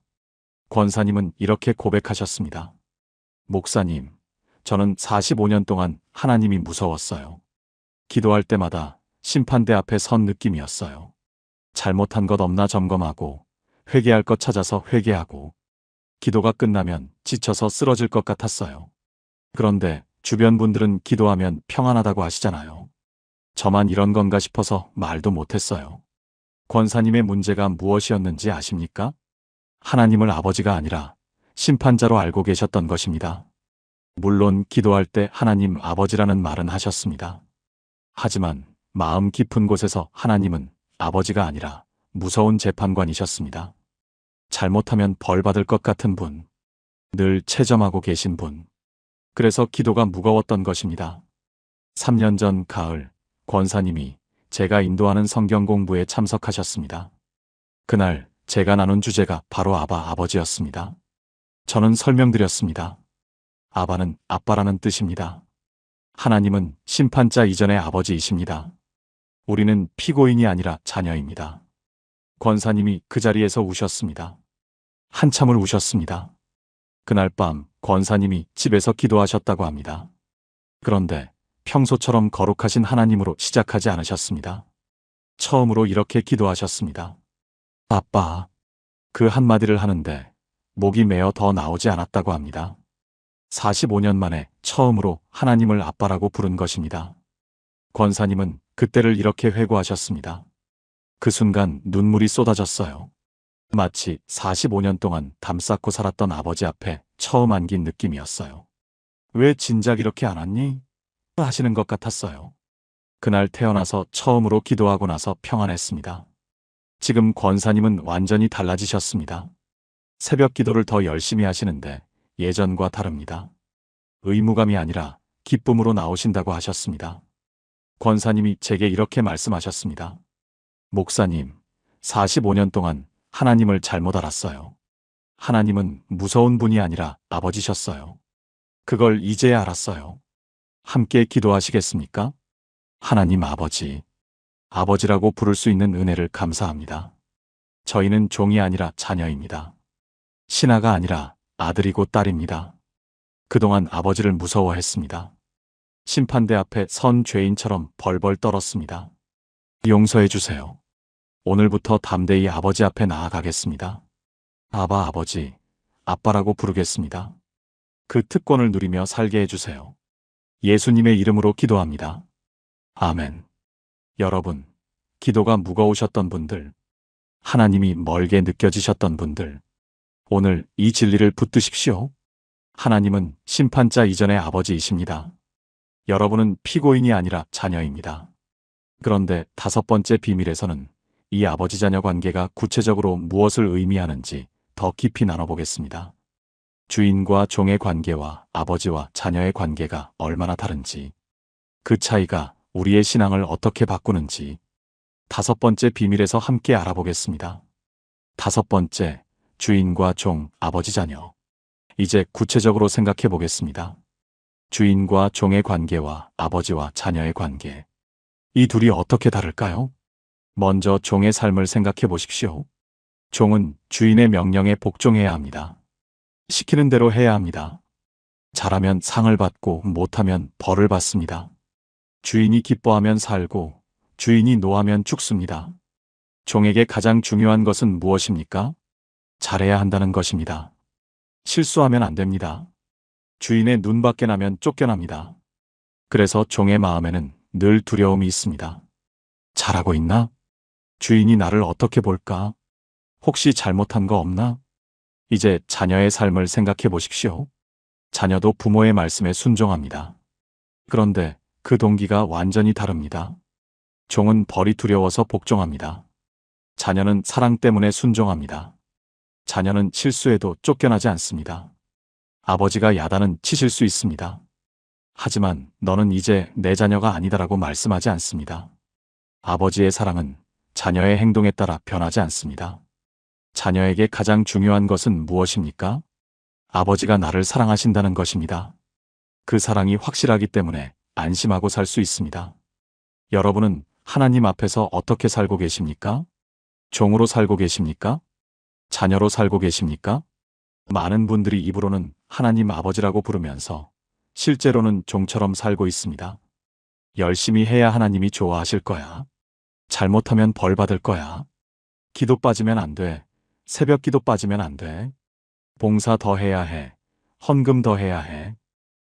S1: 권사님은 이렇게 고백하셨습니다. 목사님, 저는 45년 동안 하나님이 무서웠어요. 기도할 때마다 심판대 앞에 선 느낌이었어요. 잘못한 것 없나 점검하고 회개할 것 찾아서 회개하고 기도가 끝나면 지쳐서 쓰러질 것 같았어요. 그런데 주변 분들은 기도하면 평안하다고 하시잖아요. 저만 이런 건가 싶어서 말도 못했어요. 권사님의 문제가 무엇이었는지 아십니까? 하나님을 아버지가 아니라 심판자로 알고 계셨던 것입니다. 물론 기도할 때 하나님 아버지라는 말은 하셨습니다. 하지만 마음 깊은 곳에서 하나님은 아버지가 아니라 무서운 재판관이셨습니다. 잘못하면 벌 받을 것 같은 분, 늘 체점하고 계신 분. 그래서 기도가 무거웠던 것입니다. 3년 전 가을, 권사님이 제가 인도하는 성경 공부에 참석하셨습니다. 그날 제가 나눈 주제가 바로 아버지였습니다. 저는 설명드렸습니다. 아바는 아빠라는 뜻입니다. 하나님은 심판자 이전의 아버지이십니다. 우리는 피고인이 아니라 자녀입니다. 권사님이 그 자리에서 우셨습니다. 한참을 우셨습니다. 그날 밤 권사님이 집에서 기도하셨다고 합니다. 그런데 평소처럼 거룩하신 하나님으로 시작하지 않으셨습니다. 처음으로 이렇게 기도하셨습니다. 아빠. 그 한마디를 하는데 목이 메어 더 나오지 않았다고 합니다. 45년 만에 처음으로 하나님을 아빠라고 부른 것입니다. 권사님은 그때를 이렇게 회고하셨습니다. 그 순간 눈물이 쏟아졌어요. 마치 45년 동안 담쌓고 살았던 아버지 앞에 처음 안긴 느낌이었어요. 왜 진작 이렇게 안 왔니? 하시는 것 같았어요. 그날 태어나서 처음으로 기도하고 나서 평안했습니다. 지금 권사님은 완전히 달라지셨습니다. 새벽 기도를 더 열심히 하시는데 예전과 다릅니다. 의무감이 아니라 기쁨으로 나오신다고 하셨습니다. 권사님이 제게 이렇게 말씀하셨습니다. 목사님, 45년 동안 하나님을 잘못 알았어요. 하나님은 무서운 분이 아니라 아버지셨어요. 그걸 이제야 알았어요. 함께 기도하시겠습니까? 하나님 아버지, 아버지라고 부를 수 있는 은혜를 감사합니다. 저희는 종이 아니라 자녀입니다. 신하가 아니라 아들이고 딸입니다. 그동안 아버지를 무서워했습니다. 심판대 앞에 선 죄인처럼 벌벌 떨었습니다. 용서해 주세요. 오늘부터 담대히 아버지 앞에 나아가겠습니다. 아버지, 아빠라고 부르겠습니다. 그 특권을 누리며 살게 해주세요. 예수님의 이름으로 기도합니다. 아멘. 여러분, 기도가 무거우셨던 분들, 하나님이 멀게 느껴지셨던 분들, 오늘 이 진리를 붙드십시오. 하나님은 심판자 이전의 아버지이십니다. 여러분은 피고인이 아니라 자녀입니다. 그런데 다섯 번째 비밀에서는 이 아버지 자녀 관계가 구체적으로 무엇을 의미하는지 더 깊이 나눠보겠습니다. 주인과 종의 관계와 아버지와 자녀의 관계가 얼마나 다른지, 그 차이가 우리의 신앙을 어떻게 바꾸는지 다섯 번째 비밀에서 함께 알아보겠습니다. 다섯 번째, 주인과 종, 아버지 자녀. 이제 구체적으로 생각해 보겠습니다. 주인과 종의 관계와 아버지와 자녀의 관계. 이 둘이 어떻게 다를까요? 먼저 종의 삶을 생각해 보십시오. 종은 주인의 명령에 복종해야 합니다. 시키는 대로 해야 합니다. 잘하면 상을 받고 못하면 벌을 받습니다. 주인이 기뻐하면 살고 주인이 노하면 죽습니다. 종에게 가장 중요한 것은 무엇입니까? 잘해야 한다는 것입니다. 실수하면 안 됩니다. 주인의 눈밖에 나면 쫓겨납니다. 그래서 종의 마음에는 늘 두려움이 있습니다. 잘하고 있나? 주인이 나를 어떻게 볼까? 혹시 잘못한 거 없나? 이제 자녀의 삶을 생각해 보십시오. 자녀도 부모의 말씀에 순종합니다. 그런데 그 동기가 완전히 다릅니다. 종은 벌이 두려워서 복종합니다. 자녀는 사랑 때문에 순종합니다. 자녀는 실수해도 쫓겨나지 않습니다. 아버지가 야단은 치실 수 있습니다. 하지만 너는 이제 내 자녀가 아니다라고 말씀하지 않습니다. 아버지의 사랑은 자녀의 행동에 따라 변하지 않습니다. 자녀에게 가장 중요한 것은 무엇입니까? 아버지가 나를 사랑하신다는 것입니다. 그 사랑이 확실하기 때문에 안심하고 살 수 있습니다. 여러분은 하나님 앞에서 어떻게 살고 계십니까? 종으로 살고 계십니까? 자녀로 살고 계십니까? 많은 분들이 입으로는 하나님 아버지라고 부르면서 실제로는 종처럼 살고 있습니다. 열심히 해야 하나님이 좋아하실 거야. 잘못하면 벌 받을 거야. 기도 빠지면 안 돼. 새벽 기도 빠지면 안 돼. 봉사 더 해야 해. 헌금 더 해야 해.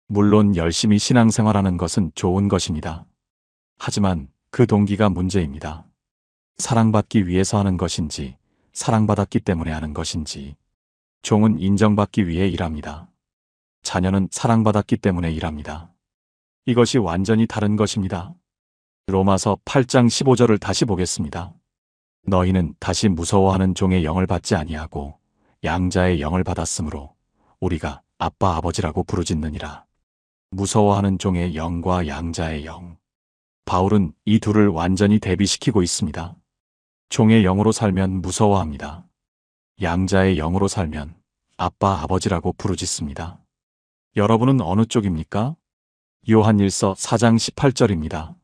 S1: 물론 열심히 신앙생활하는 것은 좋은 것입니다. 하지만 그 동기가 문제입니다. 사랑받기 위해서 하는 것인지, 사랑받았기 때문에 하는 것인지. 종은 인정받기 위해 일합니다. 자녀는 사랑받았기 때문에 일합니다. 이것이 완전히 다른 것입니다. 로마서 8장 15절을 다시 보겠습니다. 너희는 다시 무서워하는 종의 영을 받지 아니하고 양자의 영을 받았으므로 우리가 아빠 아버지라고 부르짖느니라. 무서워하는 종의 영과 양자의 영. 바울은 이 둘을 완전히 대비시키고 있습니다. 종의 영으로 살면 무서워합니다. 양자의 영으로 살면 아빠 아버지라고 부르짖습니다. 여러분은 어느 쪽입니까? 요한일서 4장 18절입니다.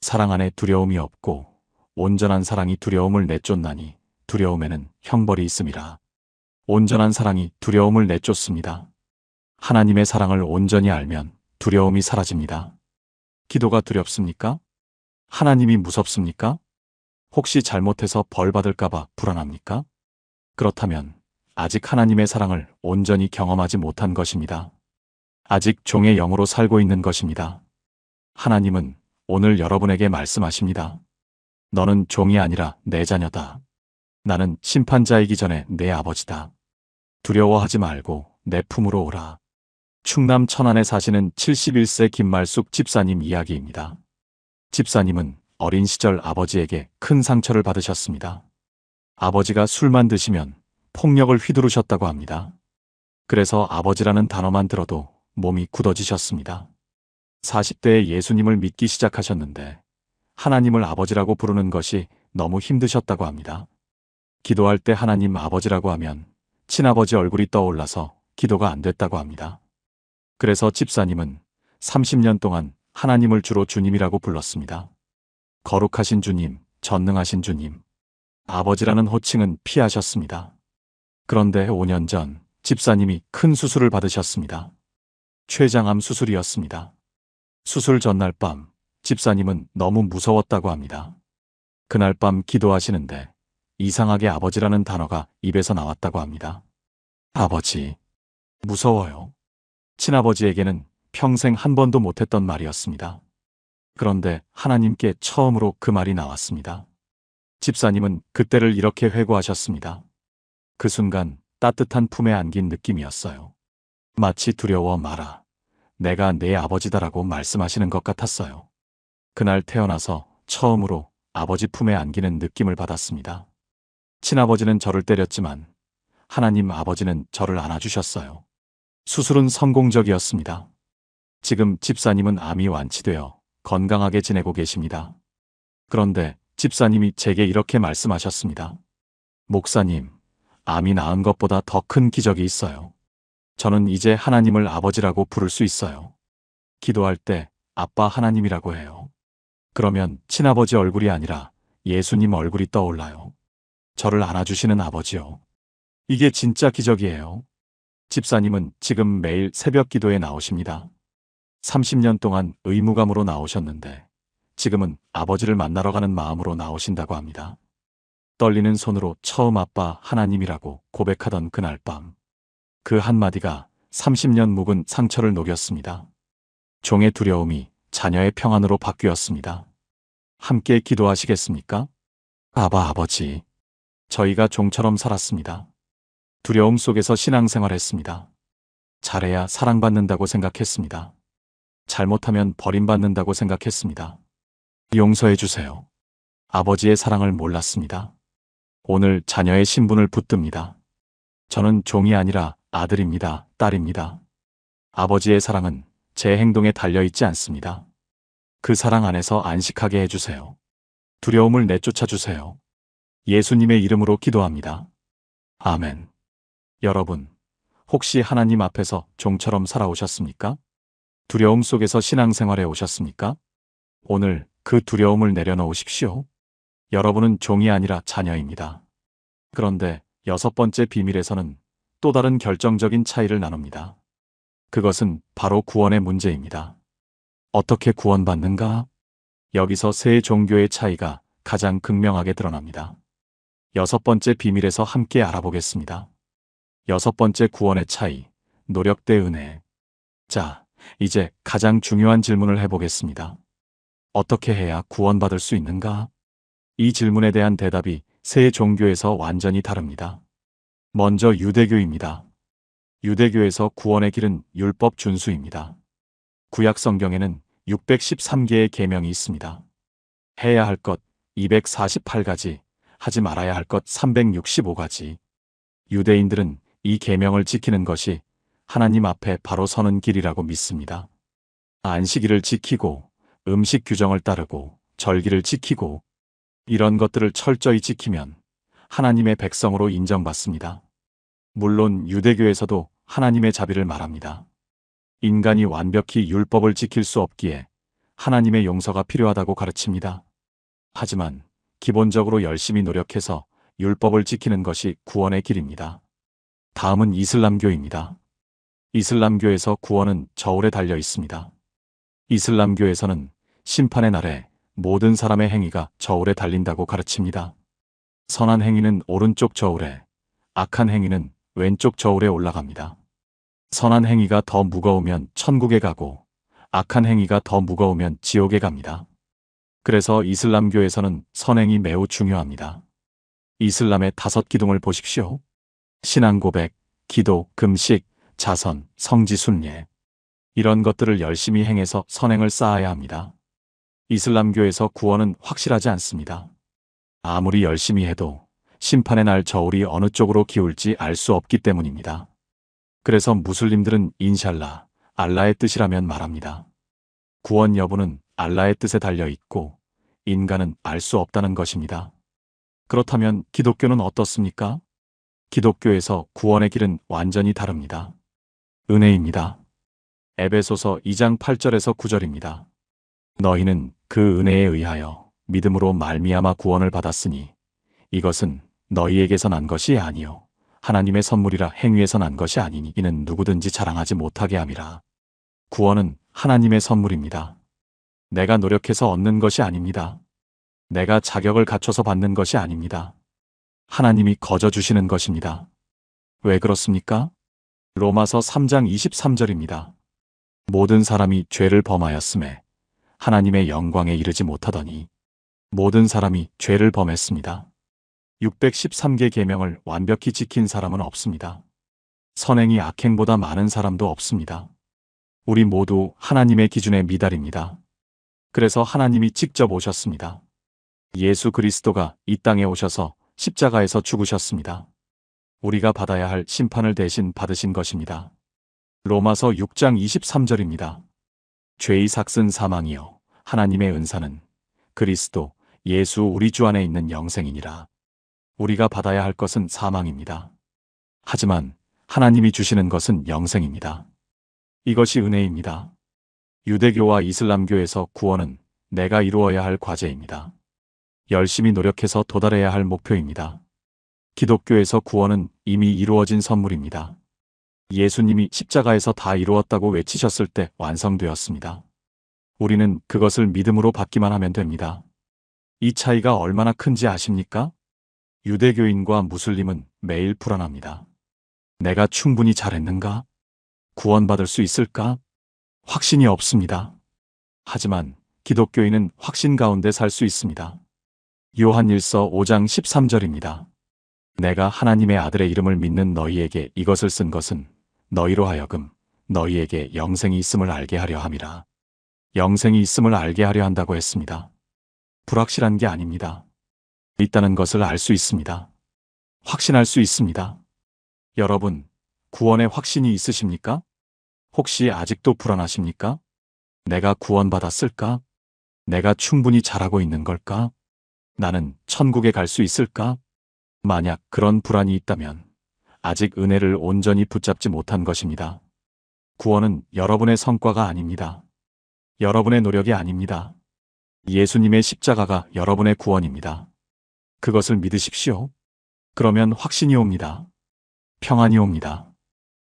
S1: 사랑 안에 두려움이 없고 온전한 사랑이 두려움을 내쫓나니 두려움에는 형벌이 있음이라. 온전한 사랑이 두려움을 내쫓습니다. 하나님의 사랑을 온전히 알면 두려움이 사라집니다. 기도가 두렵습니까? 하나님이 무섭습니까? 혹시 잘못해서 벌 받을까봐 불안합니까? 그렇다면 아직 하나님의 사랑을 온전히 경험하지 못한 것입니다. 아직 종의 영으로 살고 있는 것입니다. 하나님은 오늘 여러분에게 말씀하십니다. 너는 종이 아니라 내 자녀다. 나는 심판자이기 전에 내 아버지다. 두려워하지 말고 내 품으로 오라. 충남 천안에 사시는 71세 김말숙 집사님 이야기입니다. 집사님은 어린 시절 아버지에게 큰 상처를 받으셨습니다. 아버지가 술만 드시면 폭력을 휘두르셨다고 합니다. 그래서 아버지라는 단어만 들어도 몸이 굳어지셨습니다. 40대에 예수님을 믿기 시작하셨는데 하나님을 아버지라고 부르는 것이 너무 힘드셨다고 합니다. 기도할 때 하나님 아버지라고 하면 친아버지 얼굴이 떠올라서 기도가 안 됐다고 합니다. 그래서 집사님은 30년 동안 하나님을 주로 주님이라고 불렀습니다. 거룩하신 주님, 전능하신 주님. 아버지라는 호칭은 피하셨습니다. 그런데 5년 전 집사님이 큰 수술을 받으셨습니다. 췌장암 수술이었습니다. 수술 전날 밤 집사님은 너무 무서웠다고 합니다. 그날 밤 기도하시는데 이상하게 아버지라는 단어가 입에서 나왔다고 합니다. 아버지, 무서워요. 친아버지에게는 평생 한 번도 못했던 말이었습니다. 그런데 하나님께 처음으로 그 말이 나왔습니다. 집사님은 그때를 이렇게 회고하셨습니다. 그 순간 따뜻한 품에 안긴 느낌이었어요. 마치 두려워 마라. 내가 내 아버지다라고 말씀하시는 것 같았어요. 그날 태어나서 처음으로 아버지 품에 안기는 느낌을 받았습니다. 친아버지는 저를 때렸지만 하나님 아버지는 저를 안아주셨어요. 수술은 성공적이었습니다. 지금 집사님은 암이 완치되어 건강하게 지내고 계십니다. 그런데 집사님이 제게 이렇게 말씀하셨습니다. 목사님, 암이 나은 것보다 더 큰 기적이 있어요. 저는 이제 하나님을 아버지라고 부를 수 있어요. 기도할 때 아빠 하나님이라고 해요. 그러면 친아버지 얼굴이 아니라 예수님 얼굴이 떠올라요. 저를 안아주시는 아버지요. 이게 진짜 기적이에요. 집사님은 지금 매일 새벽 기도에 나오십니다. 30년 동안 의무감으로 나오셨는데 지금은 아버지를 만나러 가는 마음으로 나오신다고 합니다. 떨리는 손으로 처음 아빠 하나님이라고 고백하던 그날 밤. 그 한마디가 30년 묵은 상처를 녹였습니다. 종의 두려움이 자녀의 평안으로 바뀌었습니다. 함께 기도하시겠습니까? 아버지. 저희가 종처럼 살았습니다. 두려움 속에서 신앙생활했습니다. 잘해야 사랑받는다고 생각했습니다. 잘못하면 버림받는다고 생각했습니다. 용서해 주세요. 아버지의 사랑을 몰랐습니다. 오늘 자녀의 신분을 붙듭니다. 저는 종이 아니라 아들입니다. 딸입니다. 아버지의 사랑은 제 행동에 달려있지 않습니다. 그 사랑 안에서 안식하게 해주세요. 두려움을 내쫓아 주세요. 예수님의 이름으로 기도합니다. 아멘. 여러분, 혹시 하나님 앞에서 종처럼 살아오셨습니까? 두려움 속에서 신앙생활에 오셨습니까? 오늘 그 두려움을 내려놓으십시오. 여러분은 종이 아니라 자녀입니다. 그런데 6번째 비밀에서는 또 다른 결정적인 차이를 나눕니다. 그것은 바로 구원의 문제입니다. 어떻게 구원받는가? 여기서 세 종교의 차이가 가장 극명하게 드러납니다. 6번째 비밀에서 함께 알아보겠습니다. 6번째 구원의 차이, 노력 대 은혜. 자, 이제 가장 중요한 질문을 해보겠습니다. 어떻게 해야 구원받을 수 있는가? 이 질문에 대한 대답이 세 종교에서 완전히 다릅니다. 먼저 유대교입니다. 유대교에서 구원의 길은 율법 준수입니다. 구약 성경에는 613개의 계명이 있습니다. 해야 할 것 248가지, 하지 말아야 할 것 365가지. 유대인들은 이 계명을 지키는 것이 하나님 앞에 바로 서는 길이라고 믿습니다. 안식일을 지키고 음식 규정을 따르고 절기를 지키고 이런 것들을 철저히 지키면 하나님의 백성으로 인정받습니다. 물론 유대교에서도 하나님의 자비를 말합니다. 인간이 완벽히 율법을 지킬 수 없기에 하나님의 용서가 필요하다고 가르칩니다. 하지만 기본적으로 열심히 노력해서 율법을 지키는 것이 구원의 길입니다. 다음은 이슬람교입니다. 이슬람교에서 구원은 저울에 달려 있습니다. 이슬람교에서는 심판의 날에 모든 사람의 행위가 저울에 달린다고 가르칩니다. 선한 행위는 오른쪽 저울에, 악한 행위는 왼쪽 저울에 올라갑니다. 선한 행위가 더 무거우면 천국에 가고 악한 행위가 더 무거우면 지옥에 갑니다. 그래서 이슬람교에서는 선행이 매우 중요합니다. 이슬람의 5기둥을 보십시오. 신앙 고백, 기도, 금식, 자선, 성지 순례. 이런 것들을 열심히 행해서 선행을 쌓아야 합니다. 이슬람교에서 구원은 확실하지 않습니다. 아무리 열심히 해도 심판의 날 저울이 어느 쪽으로 기울지 알 수 없기 때문입니다. 그래서 무슬림들은 인샬라, 알라의 뜻이라면 말합니다. 구원 여부는 알라의 뜻에 달려 있고 인간은 알 수 없다는 것입니다. 그렇다면 기독교는 어떻습니까? 기독교에서 구원의 길은 완전히 다릅니다. 은혜입니다. 에베소서 2장 8절에서 9절입니다. 너희는 그 은혜에 의하여 믿음으로 말미암아 구원을 받았으니 이것은 너희에게서 난 것이 아니요 하나님의 선물이라 행위에서 난 것이 아니니 이는 누구든지 자랑하지 못하게 함이라. 구원은 하나님의 선물입니다. 내가 노력해서 얻는 것이 아닙니다. 내가 자격을 갖춰서 받는 것이 아닙니다. 하나님이 거저 주시는 것입니다. 왜 그렇습니까? 로마서 3장 23절입니다. 모든 사람이 죄를 범하였음에 하나님의 영광에 이르지 못하더니 모든 사람이 죄를 범했습니다. 613개 계명을 완벽히 지킨 사람은 없습니다. 선행이 악행보다 많은 사람도 없습니다. 우리 모두 하나님의 기준에 미달입니다. 그래서 하나님이 직접 오셨습니다. 예수 그리스도가 이 땅에 오셔서 십자가에서 죽으셨습니다. 우리가 받아야 할 심판을 대신 받으신 것입니다. 로마서 6장 23절입니다. 죄의 삭은 사망이요 하나님의 은사는 그리스도 예수 우리 주 안에 있는 영생이니라. 우리가 받아야 할 것은 사망입니다. 하지만 하나님이 주시는 것은 영생입니다. 이것이 은혜입니다. 유대교와 이슬람교에서 구원은 내가 이루어야 할 과제입니다. 열심히 노력해서 도달해야 할 목표입니다. 기독교에서 구원은 이미 이루어진 선물입니다. 예수님이 십자가에서 다 이루었다고 외치셨을 때 완성되었습니다. 우리는 그것을 믿음으로 받기만 하면 됩니다. 이 차이가 얼마나 큰지 아십니까? 유대교인과 무슬림은 매일 불안합니다. 내가 충분히 잘했는가? 구원받을 수 있을까? 확신이 없습니다. 하지만 기독교인은 확신 가운데 살 수 있습니다. 요한일서 5장 13절입니다. 내가 하나님의 아들의 이름을 믿는 너희에게 이것을 쓴 것은 너희로 하여금 너희에게 영생이 있음을 알게 하려 함이라. 영생이 있음을 알게 하려 한다고 했습니다. 불확실한 게 아닙니다. 있다는 것을 알 수 있습니다. 확신할 수 있습니다. 여러분, 구원에 확신이 있으십니까? 혹시 아직도 불안하십니까? 내가 구원받았을까? 내가 충분히 잘하고 있는 걸까? 나는 천국에 갈 수 있을까? 만약 그런 불안이 있다면 아직 은혜를 온전히 붙잡지 못한 것입니다. 구원은 여러분의 성과가 아닙니다. 여러분의 노력이 아닙니다. 예수님의 십자가가 여러분의 구원입니다. 그것을 믿으십시오. 그러면 확신이 옵니다. 평안이 옵니다.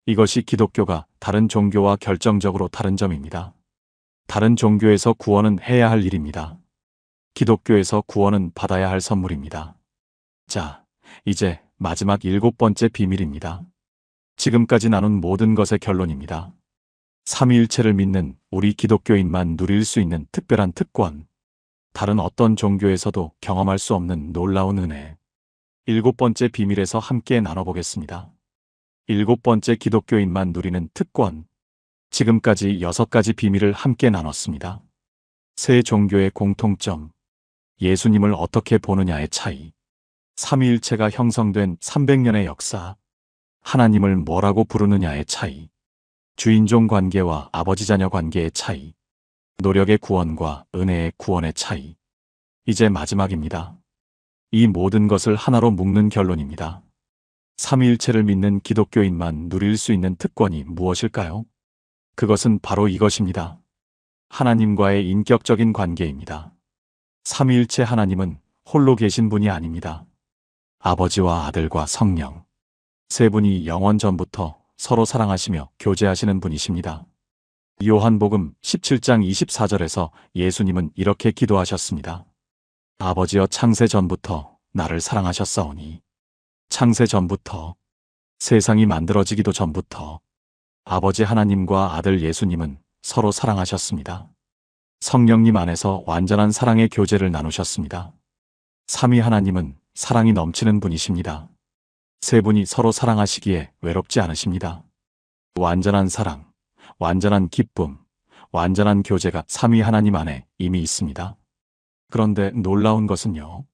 S1: 이것이 기독교가 다른 종교와 결정적으로 다른 점입니다. 다른 종교에서 구원은 해야 할 일입니다. 기독교에서 구원은 받아야 할 선물입니다. 자, 이제 마지막 7번째 비밀입니다. 지금까지 나눈 모든 것의 결론입니다. 삼위일체를 믿는 우리 기독교인만 누릴 수 있는 특별한 특권. 다른 어떤 종교에서도 경험할 수 없는 놀라운 은혜. 7번째 비밀에서 함께 나눠보겠습니다. 7번째 기독교인만 누리는 특권. 지금까지 6가지 비밀을 함께 나눴습니다. 세 종교의 공통점. 예수님을 어떻게 보느냐의 차이. 삼위일체가 형성된 300년의 역사. 하나님을 뭐라고 부르느냐의 차이. 주인종 관계와 아버지 자녀 관계의 차이. 노력의 구원과 은혜의 구원의 차이. 이제 마지막입니다. 이 모든 것을 하나로 묶는 결론입니다. 삼위일체를 믿는 기독교인만 누릴 수 있는 특권이 무엇일까요? 그것은 바로 이것입니다. 하나님과의 인격적인 관계입니다. 삼위일체 하나님은 홀로 계신 분이 아닙니다. 아버지와 아들과 성령. 세 분이 영원 전부터 서로 사랑하시며 교제하시는 분이십니다. 요한복음 17장 24절에서 예수님은 이렇게 기도하셨습니다. 아버지여 창세 전부터 나를 사랑하셨사오니 창세 전부터 세상이 만들어지기도 전부터 아버지 하나님과 아들 예수님은 서로 사랑하셨습니다. 성령님 안에서 완전한 사랑의 교제를 나누셨습니다. 삼위 하나님은 사랑이 넘치는 분이십니다. 세 분이 서로 사랑하시기에 외롭지 않으십니다. 완전한 사랑, 완전한 기쁨, 완전한 교제가 삼위 하나님 안에 이미 있습니다. 그런데 놀라운 것은요.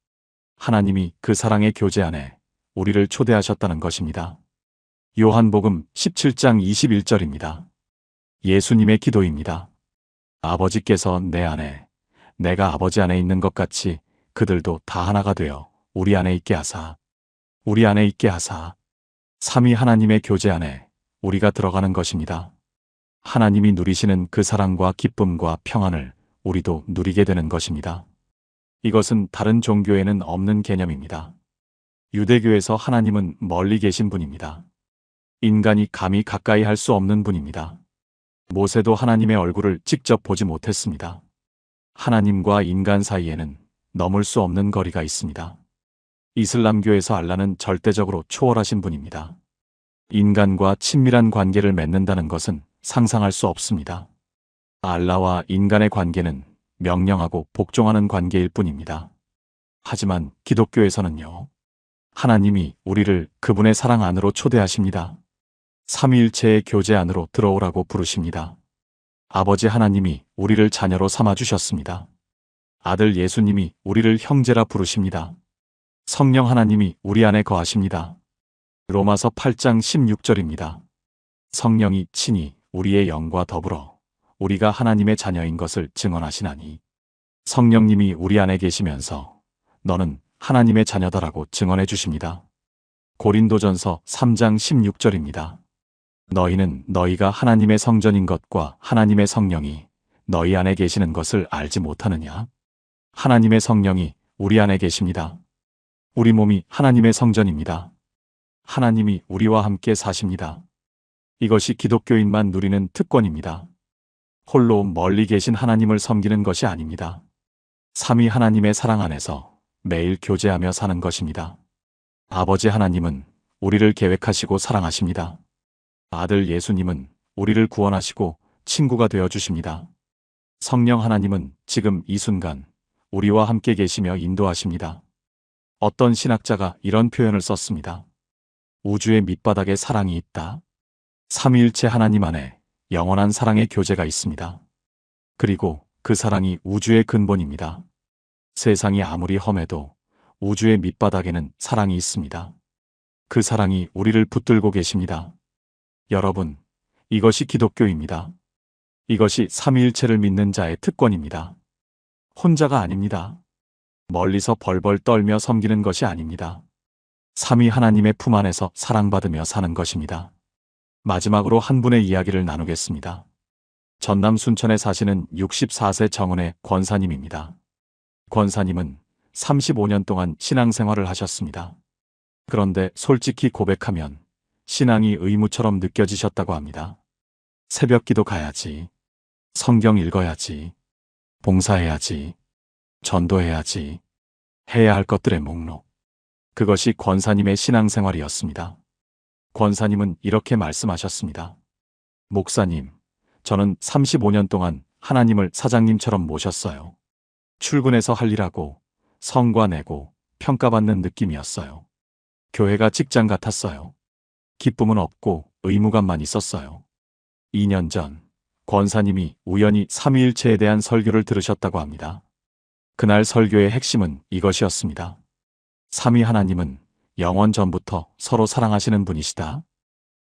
S1: 하나님이 그 사랑의 교제 안에 우리를 초대하셨다는 것입니다. 요한복음 17장 21절입니다. 예수님의 기도입니다. 아버지께서 내 안에, 내가 아버지 안에 있는 것 같이 그들도 다 하나가 되어 우리 안에 있게 하사, 우리 안에 있게 하사. 삼위 하나님의 교제 안에 우리가 들어가는 것입니다. 하나님이 누리시는 그 사랑과 기쁨과 평안을 우리도 누리게 되는 것입니다. 이것은 다른 종교에는 없는 개념입니다. 유대교에서 하나님은 멀리 계신 분입니다. 인간이 감히 가까이 할 수 없는 분입니다. 모세도 하나님의 얼굴을 직접 보지 못했습니다. 하나님과 인간 사이에는 넘을 수 없는 거리가 있습니다. 이슬람교에서 알라는 절대적으로 초월하신 분입니다. 인간과 친밀한 관계를 맺는다는 것은 상상할 수 없습니다. 알라와 인간의 관계는 명령하고 복종하는 관계일 뿐입니다. 하지만 기독교에서는요, 하나님이 우리를 그분의 사랑 안으로 초대하십니다. 삼위일체의 교제 안으로 들어오라고 부르십니다. 아버지 하나님이 우리를 자녀로 삼아주셨습니다. 아들 예수님이 우리를 형제라 부르십니다. 성령 하나님이 우리 안에 거하십니다. 로마서 8장 16절입니다. 성령이 친히 우리의 영과 더불어 우리가 하나님의 자녀인 것을 증언하시나니, 성령님이 우리 안에 계시면서 너는 하나님의 자녀다라고 증언해 주십니다. 고린도전서 3장 16절입니다. 너희는 너희가 하나님의 성전인 것과 하나님의 성령이 너희 안에 계시는 것을 알지 못하느냐? 하나님의 성령이 우리 안에 계십니다. 우리 몸이 하나님의 성전입니다. 하나님이 우리와 함께 사십니다. 이것이 기독교인만 누리는 특권입니다. 홀로 멀리 계신 하나님을 섬기는 것이 아닙니다. 삼위 하나님의 사랑 안에서 매일 교제하며 사는 것입니다. 아버지 하나님은 우리를 계획하시고 사랑하십니다. 아들 예수님은 우리를 구원하시고 친구가 되어 주십니다. 성령 하나님은 지금 이 순간 우리와 함께 계시며 인도하십니다. 어떤 신학자가 이런 표현을 썼습니다. 우주의 밑바닥에 사랑이 있다. 삼위일체 하나님 안에 영원한 사랑의 교제가 있습니다. 그리고 그 사랑이 우주의 근본입니다. 세상이 아무리 험해도 우주의 밑바닥에는 사랑이 있습니다. 그 사랑이 우리를 붙들고 계십니다. 여러분, 이것이 기독교입니다. 이것이 삼위일체를 믿는 자의 특권입니다. 혼자가 아닙니다. 멀리서 벌벌 떨며 섬기는 것이 아닙니다. 삼위 하나님의 품 안에서 사랑받으며 사는 것입니다. 마지막으로 한 분의 이야기를 나누겠습니다. 전남 순천에 사시는 64세 정은혜 권사님입니다. 권사님은 35년 동안 신앙생활을 하셨습니다. 그런데 솔직히 고백하면 신앙이 의무처럼 느껴지셨다고 합니다. 새벽 기도 가야지, 성경 읽어야지, 봉사해야지, 전도해야지, 해야 할 것들의 목록. 그것이 권사님의 신앙생활이었습니다. 권사님은 이렇게 말씀하셨습니다. 목사님, 저는 35년 동안 하나님을 사장님처럼 모셨어요. 출근해서 할 일하고 성과 내고 평가받는 느낌이었어요. 교회가 직장 같았어요. 기쁨은 없고 의무감만 있었어요. 2년 전 권사님이 우연히 삼위일체에 대한 설교를 들으셨다고 합니다. 그날 설교의 핵심은 이것이었습니다. 삼위 하나님은 영원 전부터 서로 사랑하시는 분이시다.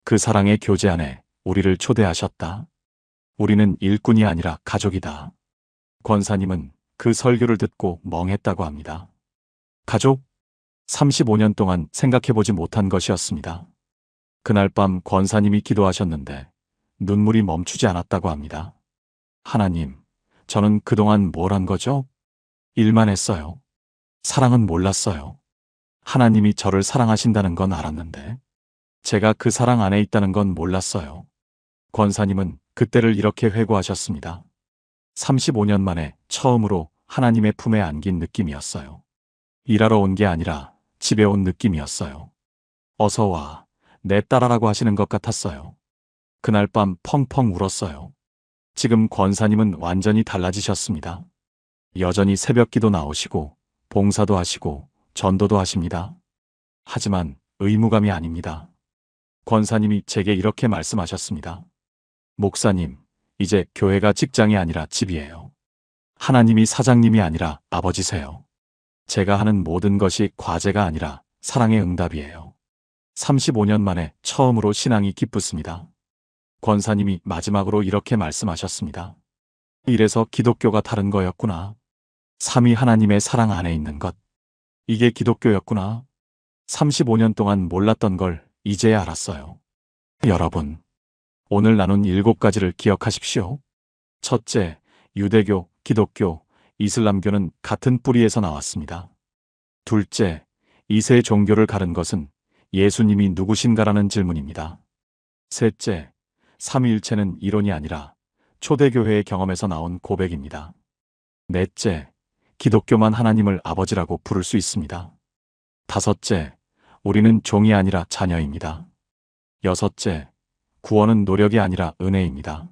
S1: 그 사랑의 교제 안에 우리를 초대하셨다. 우리는 일꾼이 아니라 가족이다. 권사님은 그 설교를 듣고 멍했다고 합니다. 가족? 35년 동안 생각해보지 못한 것이었습니다. 그날 밤 권사님이 기도하셨는데 눈물이 멈추지 않았다고 합니다. 하나님, 저는 그동안 뭘 한 거죠? 일만 했어요. 사랑은 몰랐어요. 하나님이 저를 사랑하신다는 건 알았는데 제가 그 사랑 안에 있다는 건 몰랐어요. 권사님은 그때를 이렇게 회고하셨습니다. 35년 만에 처음으로 하나님의 품에 안긴 느낌이었어요. 일하러 온 게 아니라 집에 온 느낌이었어요. 어서 와, 내 딸아라고 하시는 것 같았어요. 그날 밤 펑펑 울었어요. 지금 권사님은 완전히 달라지셨습니다. 여전히 새벽기도 나오시고 봉사도 하시고 전도도 하십니다. 하지만 의무감이 아닙니다. 권사님이 제게 이렇게 말씀하셨습니다. 목사님, 이제 교회가 직장이 아니라 집이에요. 하나님이 사장님이 아니라 아버지세요. 제가 하는 모든 것이 과제가 아니라 사랑의 응답이에요. 35년 만에 처음으로 신앙이 기쁘습니다. 권사님이 마지막으로 이렇게 말씀하셨습니다. 이래서 기독교가 다른 거였구나. 삼위 하나님의 사랑 안에 있는 것. 이게 기독교였구나. 35년 동안 몰랐던 걸 이제야 알았어요. 여러분, 오늘 나눈 7가지를 기억하십시오. 첫째, 유대교, 기독교, 이슬람교는 같은 뿌리에서 나왔습니다. 둘째, 이세 종교를 가른 것은 예수님이 누구신가라는 질문입니다. 셋째, 삼위일체는 이론이 아니라 초대교회의 경험에서 나온 고백입니다. 넷째, 기독교만 하나님을 아버지라고 부를 수 있습니다. 다섯째, 우리는 종이 아니라 자녀입니다. 여섯째, 구원은 노력이 아니라 은혜입니다.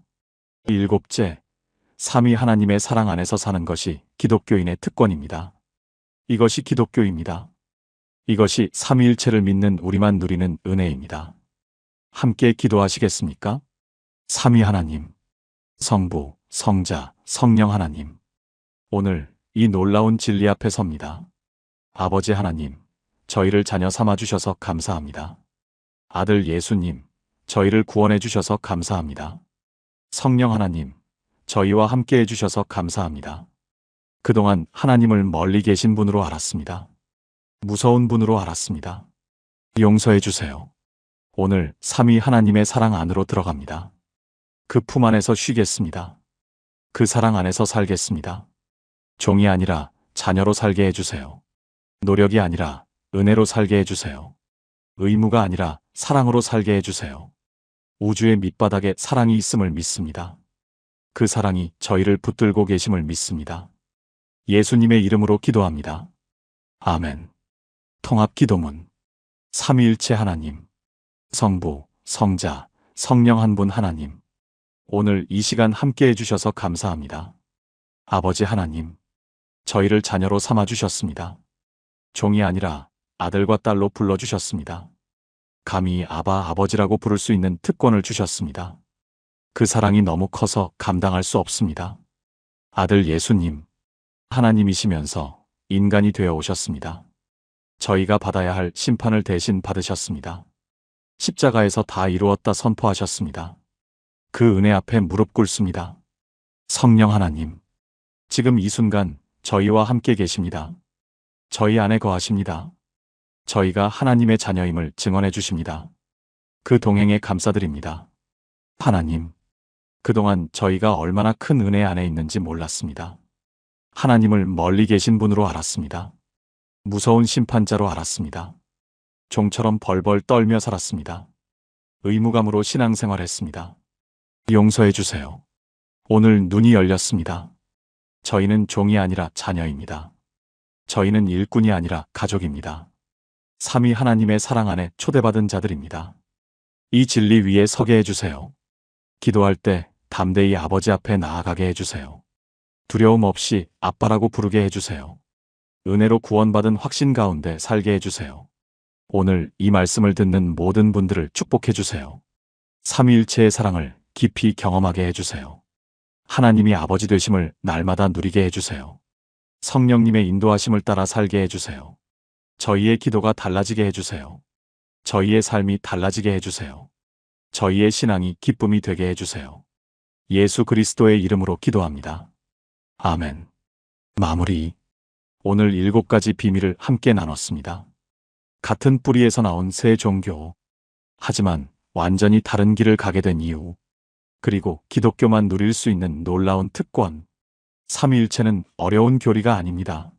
S1: 일곱째, 삼위 하나님의 사랑 안에서 사는 것이 기독교인의 특권입니다. 이것이 기독교입니다. 이것이 삼위일체를 믿는 우리만 누리는 은혜입니다. 함께 기도하시겠습니까? 삼위 하나님, 성부, 성자, 성령 하나님. 오늘 이 놀라운 진리 앞에 섭니다. 아버지 하나님, 저희를 자녀 삼아 주셔서 감사합니다. 아들 예수님, 저희를 구원해 주셔서 감사합니다. 성령 하나님, 저희와 함께 해주셔서 감사합니다. 그동안 하나님을 멀리 계신 분으로 알았습니다. 무서운 분으로 알았습니다. 용서해 주세요. 오늘 삼위 하나님의 사랑 안으로 들어갑니다. 그 품 안에서 쉬겠습니다. 그 사랑 안에서 살겠습니다. 종이 아니라 자녀로 살게 해주세요. 노력이 아니라 은혜로 살게 해주세요. 의무가 아니라 사랑으로 살게 해주세요. 우주의 밑바닥에 사랑이 있음을 믿습니다. 그 사랑이 저희를 붙들고 계심을 믿습니다. 예수님의 이름으로 기도합니다. 아멘. 통합기도문. 삼위일체 하나님, 성부, 성자, 성령 한 분 하나님, 오늘 이 시간 함께 해주셔서 감사합니다. 아버지 하나님, 저희를 자녀로 삼아주셨습니다. 종이 아니라 아들과 딸로 불러주셨습니다. 감히 아바 아버지라고 부를 수 있는 특권을 주셨습니다. 그 사랑이 너무 커서 감당할 수 없습니다. 아들 예수님, 하나님이시면서 인간이 되어 오셨습니다. 저희가 받아야 할 심판을 대신 받으셨습니다. 십자가에서 다 이루었다 선포하셨습니다. 그 은혜 앞에 무릎 꿇습니다. 성령 하나님, 지금 이 순간 저희와 함께 계십니다. 저희 안에 거하십니다. 저희가 하나님의 자녀임을 증언해 주십니다. 그 동행에 감사드립니다. 하나님, 그동안 저희가 얼마나 큰 은혜 안에 있는지 몰랐습니다. 하나님을 멀리 계신 분으로 알았습니다. 무서운 심판자로 알았습니다. 종처럼 벌벌 떨며 살았습니다. 의무감으로 신앙생활했습니다. 용서해 주세요. 오늘 눈이 열렸습니다. 저희는 종이 아니라 자녀입니다. 저희는 일꾼이 아니라 가족입니다. 삼위 하나님의 사랑 안에 초대받은 자들입니다. 이 진리 위에 서게 해주세요. 기도할 때 담대히 아버지 앞에 나아가게 해주세요. 두려움 없이 아빠라고 부르게 해주세요. 은혜로 구원받은 확신 가운데 살게 해주세요. 오늘 이 말씀을 듣는 모든 분들을 축복해 주세요. 삼위일체의 사랑을 깊이 경험하게 해주세요. 하나님이 아버지 되심을 날마다 누리게 해주세요. 성령님의 인도하심을 따라 살게 해주세요. 저희의 기도가 달라지게 해주세요. 저희의 삶이 달라지게 해주세요. 저희의 신앙이 기쁨이 되게 해주세요. 예수 그리스도의 이름으로 기도합니다. 아멘. 마무리. 오늘 7가지 비밀을 함께 나눴습니다. 같은 뿌리에서 나온 새 종교. 하지만 완전히 다른 길을 가게 된 이유. 그리고 기독교만 누릴 수 있는 놀라운 특권. 삼위일체는 어려운 교리가 아닙니다.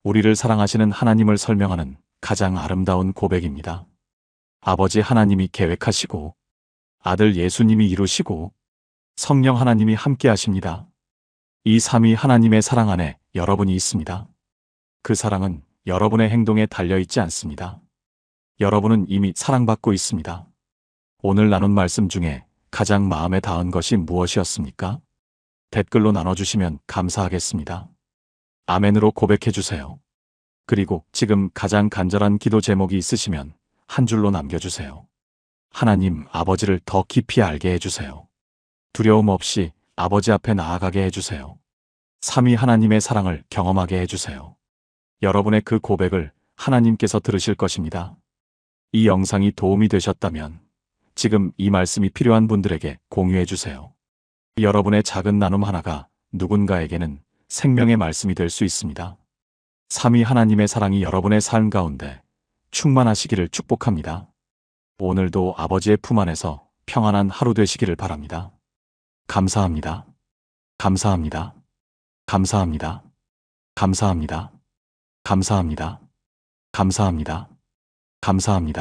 S1: 우리를 사랑하시는 하나님을 설명하는 가장 아름다운 고백입니다. 아버지 하나님이 계획하시고 아들 예수님이 이루시고 성령 하나님이 함께 하십니다. 이 삼위 하나님의 사랑 안에 여러분이 있습니다. 그 사랑은 여러분의 행동에 달려있지 않습니다. 여러분은 이미 사랑받고 있습니다. 오늘 나눈 말씀 중에 가장 마음에 닿은 것이 무엇이었습니까? 댓글로 나눠주시면 감사하겠습니다. 아멘으로 고백해주세요. 그리고 지금 가장 간절한 기도 제목이 있으시면 한 줄로 남겨주세요. 하나님 아버지를 더 깊이 알게 해주세요. 두려움 없이 아버지 앞에 나아가게 해주세요. 삼위 하나님의 사랑을 경험하게 해주세요. 여러분의 그 고백을 하나님께서 들으실 것입니다. 이 영상이 도움이 되셨다면 지금 이 말씀이 필요한 분들에게 공유해 주세요. 여러분의 작은 나눔 하나가 누군가에게는 생명의 말씀이 될 수 있습니다. 삼위 하나님의 사랑이 여러분의 삶 가운데 충만하시기를 축복합니다. 오늘도 아버지의 품 안에서 평안한 하루 되시기를 바랍니다. 감사합니다. 감사합니다. 감사합니다. 감사합니다. 감사합니다. 감사합니다. 감사합니다.